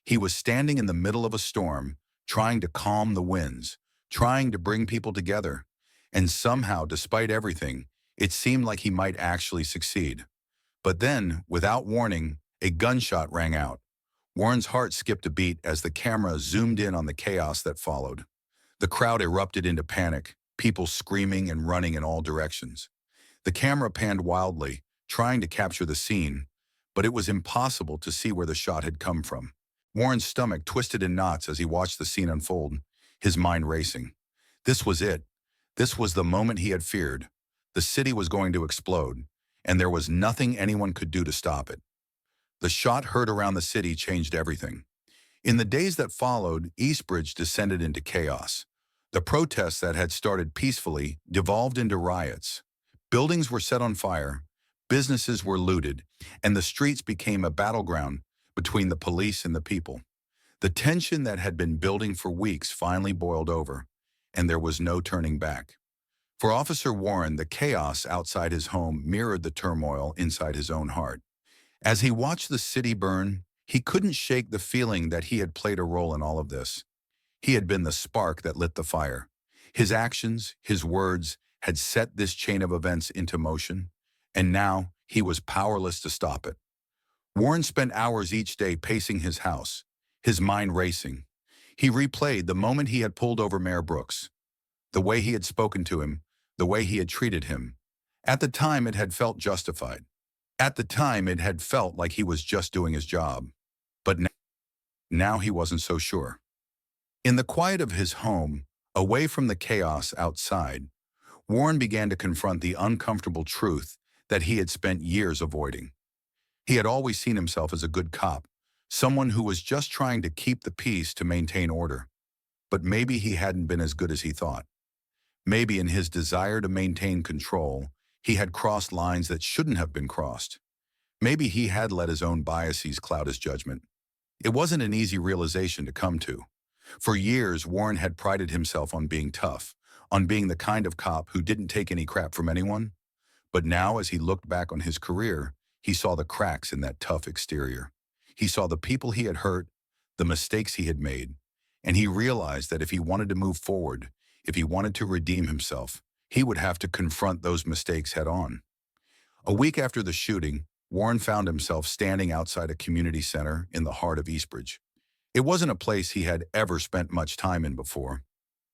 [SPEAKER 1] He was standing in the middle of a storm, trying to calm the winds, trying to bring people together. And somehow, despite everything, it seemed like he might actually succeed. But then, without warning, a gunshot rang out. Warren's heart skipped a beat as the camera zoomed in on the chaos that followed. The crowd erupted into panic, people screaming and running in all directions. The camera panned wildly, trying to capture the scene, but it was impossible to see where the shot had come from. Warren's stomach twisted in knots as he watched the scene unfold, his mind racing. This was it. This was the moment he had feared. The city was going to explode, and there was nothing anyone could do to stop it. The shot heard around the city changed everything. In the days that followed, Eastbridge descended into chaos. The protests that had started peacefully devolved into riots. Buildings were set on fire, businesses were looted, and the streets became a battleground between the police and the people. The tension that had been building for weeks finally boiled over, and there was no turning back. For Officer Warren, the chaos outside his home mirrored the turmoil inside his own heart. As he watched the city burn, he couldn't shake the feeling that he had played a role in all of this. He had been the spark that lit the fire. His actions, his words, had set this chain of events into motion, and now he was powerless to stop it. Warren spent hours each day pacing his house, his mind racing. He replayed the moment he had pulled over Mayor Brooks, the way he had spoken to him, the way he had treated him. At the time, it had felt justified. At the time, it had felt like he was just doing his job. But now he wasn't so sure. In the quiet of his home, away from the chaos outside, Warren began to confront the uncomfortable truth that he had spent years avoiding. He had always seen himself as a good cop, someone who was just trying to keep the peace to maintain order. But maybe he hadn't been as good as he thought. Maybe in his desire to maintain control, he had crossed lines that shouldn't have been crossed. Maybe he had let his own biases cloud his judgment. It wasn't an easy realization to come to. For years, Warren had prided himself on being tough, on being the kind of cop who didn't take any crap from anyone. But now, as he looked back on his career, he saw the cracks in that tough exterior. He saw the people he had hurt, the mistakes he had made, and he realized that if he wanted to move forward, if he wanted to redeem himself, he would have to confront those mistakes head on. A week after the shooting, Warren found himself standing outside a community center in the heart of Eastbridge. It wasn't a place he had ever spent much time in before.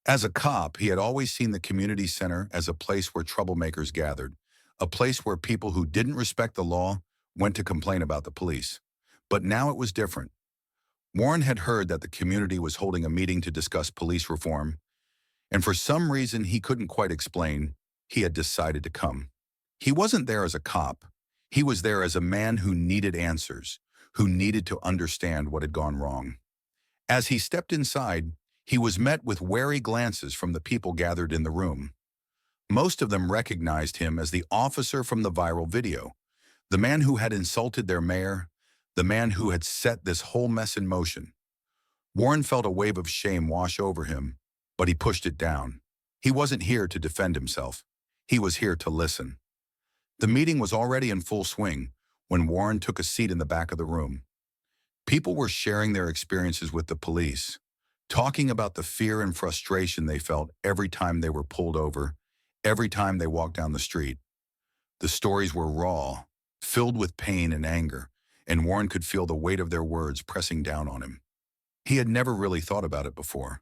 [SPEAKER 1] As a cop, he had always seen the community center as a place where troublemakers gathered, a place where people who didn't respect the law went to complain about the police. But now it was different. Warren had heard that the community was holding a meeting to discuss police reform, and for some reason he couldn't quite explain, he had decided to come. He wasn't there as a cop. He was there as a man who needed answers, who needed to understand what had gone wrong. As he stepped inside, he was met with wary glances from the people gathered in the room. Most of them recognized him as the officer from the viral video, the man who had insulted their mayor, the man who had set this whole mess in motion. Warren felt a wave of shame wash over him, but he pushed it down. He wasn't here to defend himself. He was here to listen. The meeting was already in full swing when Warren took a seat in the back of the room. People were sharing their experiences with the police, talking about the fear and frustration they felt every time they were pulled over, every time they walked down the street. The stories were raw, filled with pain and anger, and Warren could feel the weight of their words pressing down on him. He had never really thought about it before,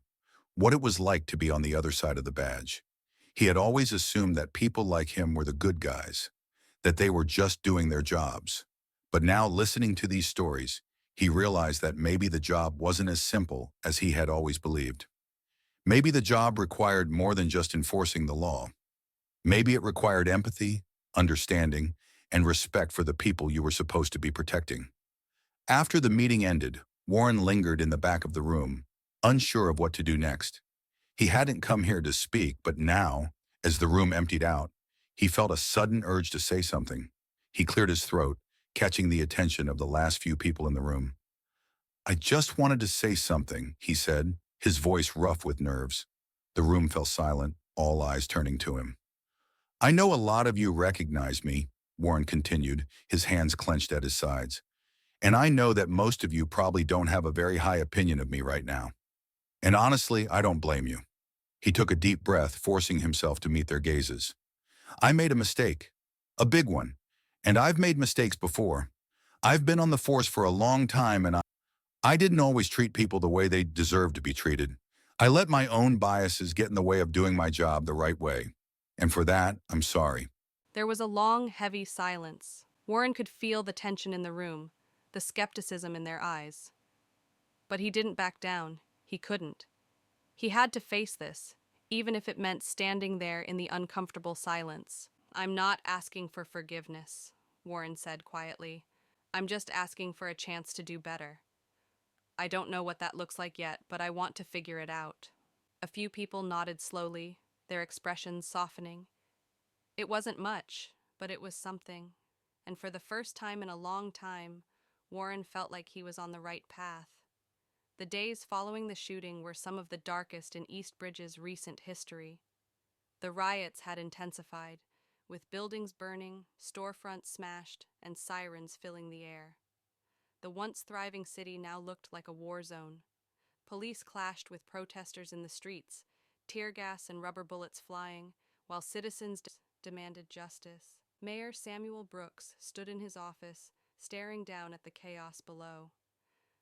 [SPEAKER 1] what it was like to be on the other side of the badge. He had always assumed that people like him were the good guys, that they were just doing their jobs. But now, listening to these stories, he realized that maybe the job wasn't as simple as he had always believed. Maybe the job required more than just enforcing the law. Maybe it required empathy, understanding, and respect for the people you were supposed to be protecting. After the meeting ended, Warren lingered in the back of the room, unsure of what to do next. He hadn't come here to speak, but now, as the room emptied out, he felt a sudden urge to say something. He cleared his throat, catching the attention of the last few people in the room. "I just wanted to say something," he said, his voice rough with nerves. The room fell silent, all eyes turning to him. "I know a lot of you recognize me," Warren continued, his hands clenched at his sides. "And I know that most of you probably don't have a very high opinion of me right now. And honestly, I don't blame you." He took a deep breath, forcing himself to meet their gazes. "I made a mistake, a big one, and I've made mistakes before. I've been on the force for a long time, and I didn't always treat people the way they deserve to be treated. I let my own biases get in the way of doing my job the right way. And for that, I'm sorry."
[SPEAKER 2] There was a long, heavy silence. Warren could feel the tension in the room, the skepticism in their eyes. But he didn't back down. He couldn't. He had to face this, even if it meant standing there in the uncomfortable silence. "I'm not asking for forgiveness," Warren said quietly. "I'm just asking for a chance to do better. I don't know what that looks like yet, but I want to figure it out." A few people nodded slowly, their expressions softening. It wasn't much, but it was something. And for the first time in a long time, Warren felt like he was on the right path. The days following the shooting were some of the darkest in East Bridge's recent history. The riots had intensified, with buildings burning, storefronts smashed, and sirens filling the air. The once thriving city now looked like a war zone. Police clashed with protesters in the streets, tear gas and rubber bullets flying, while citizens demanded justice. Mayor Samuel Brooks stood in his office, staring down at the chaos below.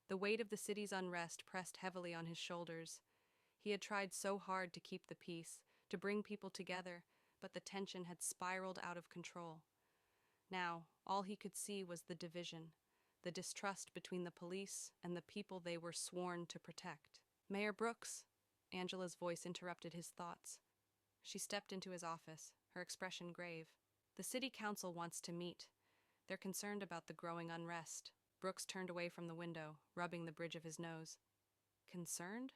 [SPEAKER 2] The weight of the city's unrest pressed heavily on his shoulders. He had tried so hard to keep the peace, to bring people together, but the tension had spiraled out of control. Now, all he could see was the division, the distrust between the police and the people they were sworn to protect. "Mayor Brooks," Angela's voice interrupted his thoughts. She stepped into his office, her expression grave. "The city council wants to meet. They're concerned about the growing unrest." Brooks turned away from the window, rubbing the bridge of his nose. "Concerned?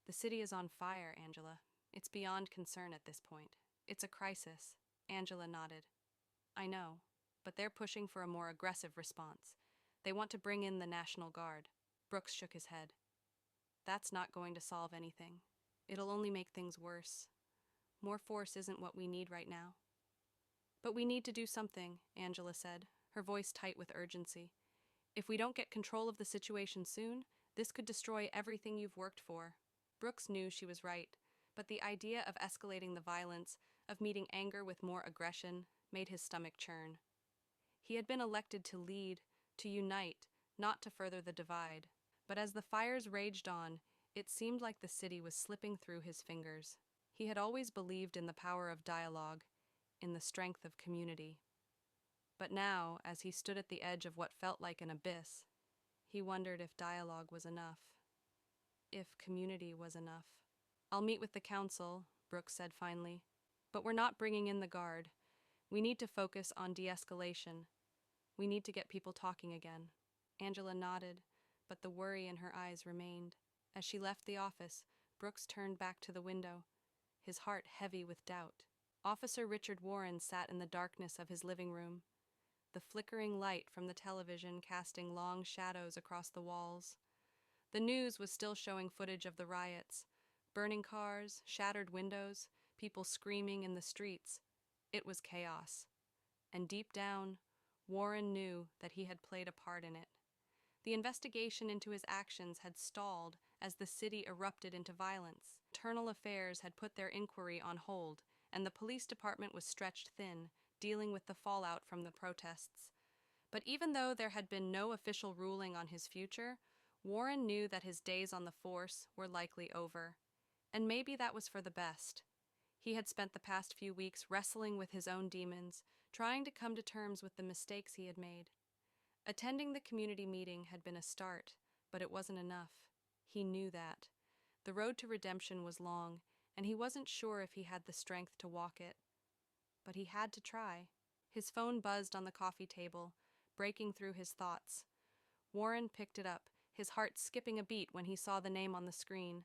[SPEAKER 2] The city is on fire, Angela. It's beyond concern at this point. It's a crisis." Angela nodded. "I know, but they're pushing for a more aggressive response. They want to bring in the National Guard." Brooks shook his head. "That's not going to solve anything. It'll only make things worse. More force isn't what we need right now." "But we need to do something," Angela said, her voice tight with urgency. "If we don't get control of the situation soon, this could destroy everything you've worked for." Brooks knew she was right, but the idea of escalating the violence, of meeting anger with more aggression, made his stomach churn. He had been elected to lead, to unite, not to further the divide. But as the fires raged on, it seemed like the city was slipping through his fingers. He had always believed in the power of dialogue, in the strength of community. But now, as he stood at the edge of what felt like an abyss, he wondered if dialogue was enough, if community was enough. "I'll meet with the council," Brooks said finally. "But we're not bringing in the guard. We need to focus on de-escalation. We need to get people talking again." Angela nodded, but the worry in her eyes remained. As she left the office, Brooks turned back to the window, his heart heavy with doubt. Officer Richard Warren sat in the darkness of his living room, the flickering light from the television casting long shadows across the walls. The news was still showing footage of the riots: burning cars, shattered windows, people screaming in the streets. It was chaos. And deep down, Warren knew that he had played a part in it. The investigation into his actions had stalled as the city erupted into violence. Internal affairs had put their inquiry on hold, and the police department was stretched thin, dealing with the fallout from the protests. But even though there had been no official ruling on his future, Warren knew that his days on the force were likely over. And maybe that was for the best. He had spent the past few weeks wrestling with his own demons, trying to come to terms with the mistakes he had made. Attending the community meeting had been a start, but it wasn't enough. He knew that. The road to redemption was long, and he wasn't sure if he had the strength to walk it. But he had to try. His phone buzzed on the coffee table, breaking through his thoughts. Warren picked it up, his heart skipping a beat when he saw the name on the screen.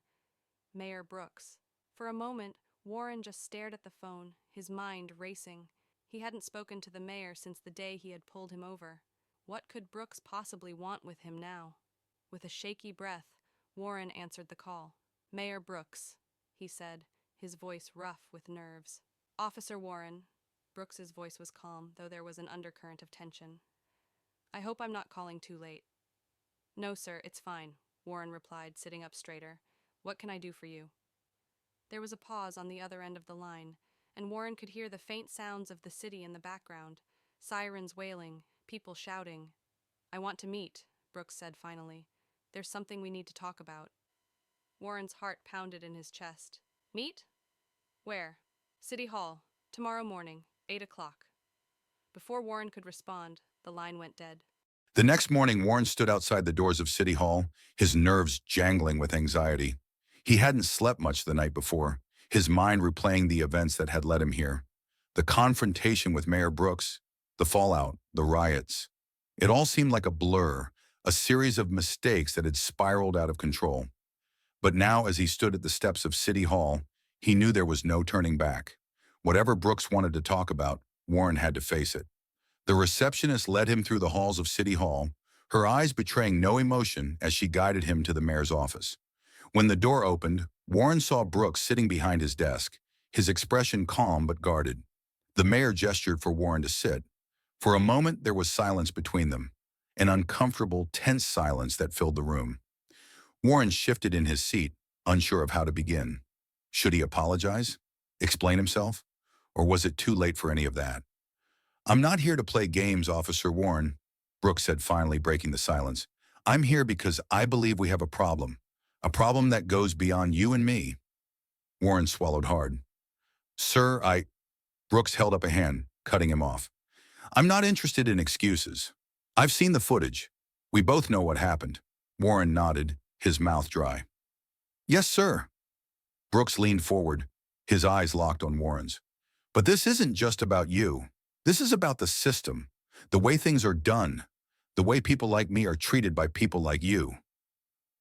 [SPEAKER 2] Mayor Brooks. For a moment, Warren just stared at the phone, his mind racing. He hadn't spoken to the mayor since the day he had pulled him over. What could Brooks possibly want with him now? With a shaky breath, Warren answered the call. "Mayor Brooks," he said, his voice rough with nerves. "Officer Warren." Brooks's voice was calm, though there was an undercurrent of tension. "I hope I'm not calling too late." "No, sir, it's fine," Warren replied, sitting up straighter. "What can I do for you?" There was a pause on the other end of the line, and Warren could hear the faint sounds of the city in the background, sirens wailing, people shouting. "I want to meet," Brooks said finally. "There's something we need to talk about." Warren's heart pounded in his chest. "Meet? Where?" "City Hall. Tomorrow morning, 8 o'clock." Before Warren could respond, the line went dead.
[SPEAKER 1] The next morning, Warren stood outside the doors of City Hall, his nerves jangling with anxiety. He hadn't slept much the night before, his mind replaying the events that had led him here. The confrontation with Mayor Brooks, the fallout, the riots. It all seemed like a blur, a series of mistakes that had spiraled out of control. But now, as he stood at the steps of City Hall, he knew there was no turning back. Whatever Brooks wanted to talk about, Warren had to face it. The receptionist led him through the halls of City Hall, her eyes betraying no emotion as she guided him to the mayor's office. When the door opened, Warren saw Brooks sitting behind his desk, his expression calm but guarded. The mayor gestured for Warren to sit. For a moment, there was silence between them, an uncomfortable, tense silence that filled the room. Warren shifted in his seat, unsure of how to begin. Should he apologize? Explain himself? Or was it too late for any of that? "I'm not here to play games, Officer Warren," Brooks said, finally breaking the silence. "I'm here because I believe we have a problem that goes beyond you and me." Warren swallowed hard. "Sir, Brooks held up a hand, cutting him off. "I'm not interested in excuses. I've seen the footage. We both know what happened." Warren nodded, his mouth dry. "Yes, sir." Brooks leaned forward, his eyes locked on Warren's. "But this isn't just about you. This is about the system, the way things are done, the way people like me are treated by people like you."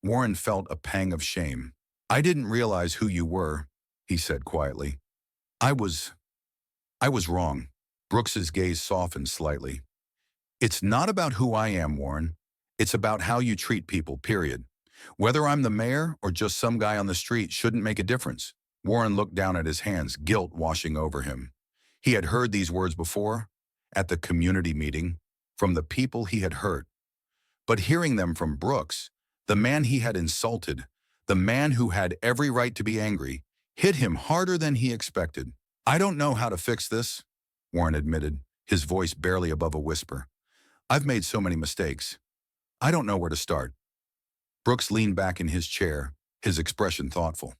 [SPEAKER 1] Warren felt a pang of shame. "I didn't realize who you were," he said quietly. I was wrong." Brooks's gaze softened slightly. "It's not about who I am, Warren. It's about how you treat people, period. Whether I'm the mayor or just some guy on the street shouldn't make a difference." Warren looked down at his hands, guilt washing over him. He had heard these words before, at the community meeting, from the people he had hurt. But hearing them from Brooks, the man he had insulted, the man who had every right to be angry, hit him harder than he expected. "I don't know how to fix this," Warren admitted, his voice barely above a whisper. "I've made so many mistakes. I don't know where to start." Brooks leaned back in his chair, his expression thoughtful.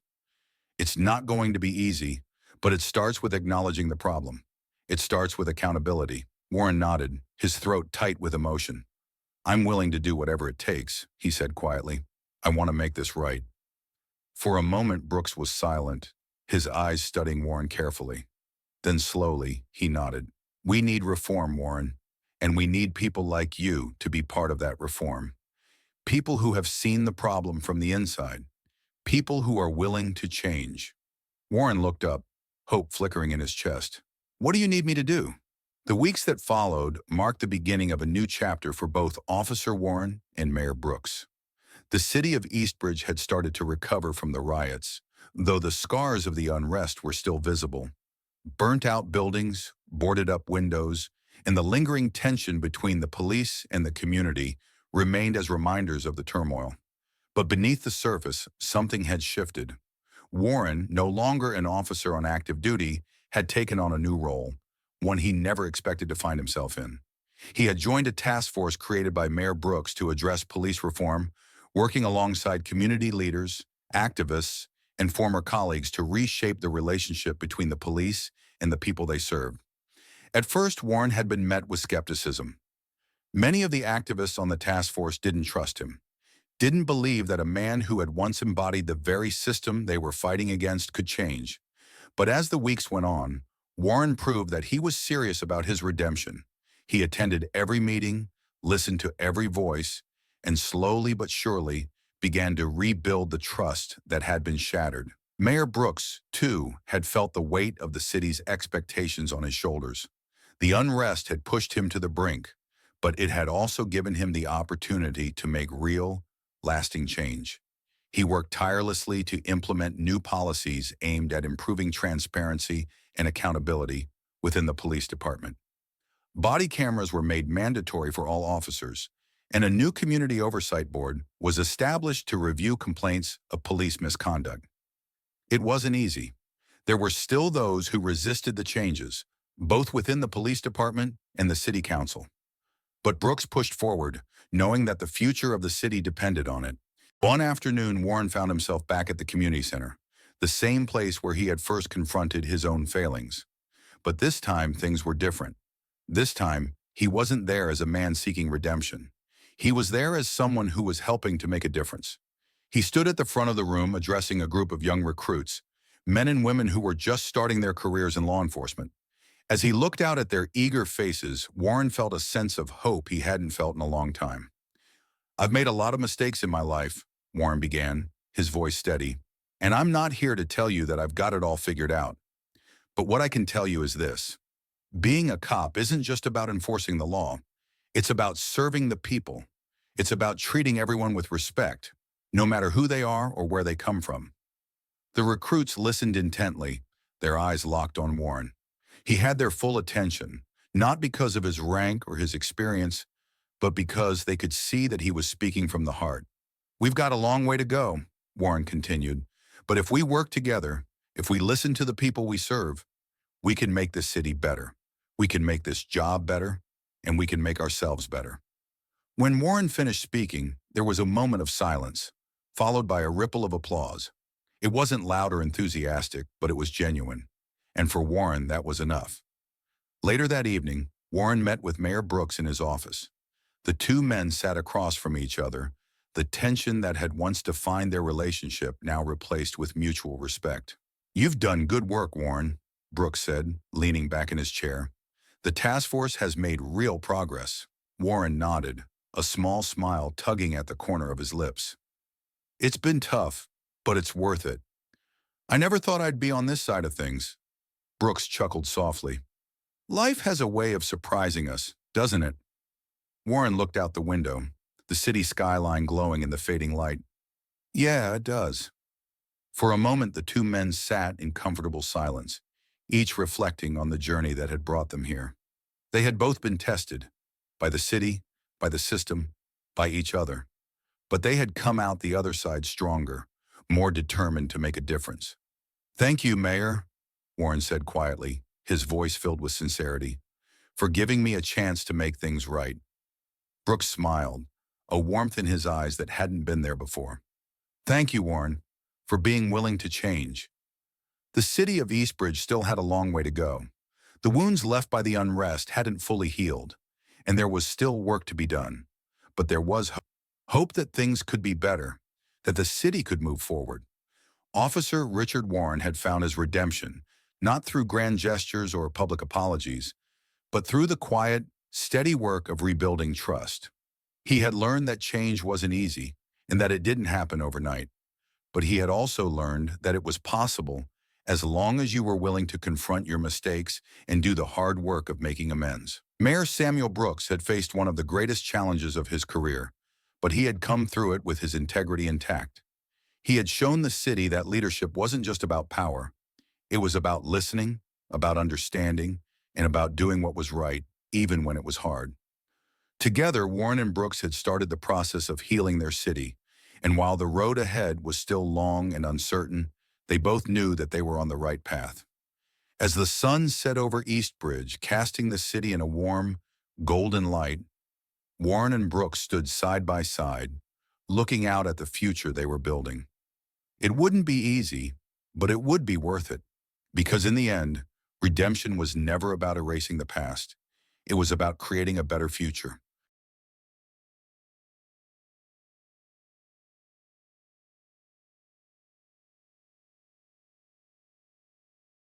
[SPEAKER 1] "It's not going to be easy, but it starts with acknowledging the problem. It starts with accountability." Warren nodded, his throat tight with emotion. "I'm willing to do whatever it takes," he said quietly. "I want to make this right." For a moment, Brooks was silent, his eyes studying Warren carefully. Then slowly, he nodded. "We need reform, Warren, and we need people like you to be part of that reform. People who have seen the problem from the inside. People who are willing to change." Warren looked up, hope flickering in his chest. "What do you need me to do?" The weeks that followed marked the beginning of a new chapter for both Officer Warren and Mayor Brooks. The city of Eastbridge had started to recover from the riots, though the scars of the unrest were still visible. Burnt-out buildings, boarded-up windows, and the lingering tension between the police and the community remained as reminders of the turmoil. But beneath the surface, something had shifted. Warren, no longer an officer on active duty, had taken on a new role, one he never expected to find himself in. He had joined a task force created by Mayor Brooks to address police reform, working alongside community leaders, activists, and former colleagues to reshape the relationship between the police and the people they served. At first, Warren had been met with skepticism. Many of the activists on the task force didn't trust him, didn't believe that a man who had once embodied the very system they were fighting against could change. But as the weeks went on, Warren proved that he was serious about his redemption. He attended every meeting, listened to every voice, and slowly but surely began to rebuild the trust that had been shattered. Mayor Brooks, too, had felt the weight of the city's expectations on his shoulders. The unrest had pushed him to the brink, but it had also given him the opportunity to make real, lasting change. He worked tirelessly to implement new policies aimed at improving transparency and accountability within the police department. Body cameras were made mandatory for all officers, and a new community oversight board was established to review complaints of police misconduct. It wasn't easy. There were still those who resisted the changes, both within the police department and the city council. But Brooks pushed forward, knowing that the future of the city depended on it. One afternoon, Warren found himself back at the community center, the same place where he had first confronted his own failings. But this time, things were different. This time, he wasn't there as a man seeking redemption. He was there as someone who was helping to make a difference. He stood at the front of the room addressing a group of young recruits, men and women who were just starting their careers in law enforcement. As he looked out at their eager faces, Warren felt a sense of hope he hadn't felt in a long time. "I've made a lot of mistakes in my life," Warren began, his voice steady, "and I'm not here to tell you that I've got it all figured out. But what I can tell you is this. Being a cop isn't just about enforcing the law. It's about serving the people. It's about treating everyone with respect, no matter who they are or where they come from." The recruits listened intently, their eyes locked on Warren. He had their full attention, not because of his rank or his experience, but because they could see that he was speaking from the heart. "We've got a long way to go," Warren continued, "but if we work together, if we listen to the people we serve, we can make this city better. We can make this job better, and we can make ourselves better." When Warren finished speaking, there was a moment of silence, followed by a ripple of applause. It wasn't loud or enthusiastic, but it was genuine. And for Warren, that was enough. Later that evening, Warren met with Mayor Brooks in his office. The two men sat across from each other, the tension that had once defined their relationship now replaced with mutual respect. "You've done good work, Warren," Brooks said, leaning back in his chair. "The task force has made real progress." Warren nodded, a small smile tugging at the corner of his lips. "It's been tough, but it's worth it. I never thought I'd be on this side of things." Brooks chuckled softly. "Life has a way of surprising us, doesn't it?" Warren looked out the window, the city skyline glowing in the fading light. "Yeah, it does." For a moment, the two men sat in comfortable silence, each reflecting on the journey that had brought them here. They had both been tested, by the city, by the system, by each other. But they had come out the other side stronger, more determined to make a difference. "Thank you, Mayor," Warren said quietly, his voice filled with sincerity, "for giving me a chance to make things right." Brooks smiled, a warmth in his eyes that hadn't been there before. "Thank you, Warren, for being willing to change." The city of Eastbridge still had a long way to go. The wounds left by the unrest hadn't fully healed, and there was still work to be done. But there was hope that things could be better, that the city could move forward. Officer Richard Warren had found his redemption, not through grand gestures or public apologies, but through the quiet, steady work of rebuilding trust. He had learned that change wasn't easy and that it didn't happen overnight. But he had also learned that it was possible as long as you were willing to confront your mistakes and do the hard work of making amends. Mayor Samuel Brooks had faced one of the greatest challenges of his career, but he had come through it with his integrity intact. He had shown the city that leadership wasn't just about power. It was about listening, about understanding, and about doing what was right, even when it was hard. Together, Warren and Brooks had started the process of healing their city, and while the road ahead was still long and uncertain, they both knew that they were on the right path. As the sun set over Eastbridge, casting the city in a warm, golden light, Warren and Brooks stood side by side, looking out at the future they were building. It wouldn't be easy, but it would be worth it, because in the end, redemption was never about erasing the past. It was about creating a better future.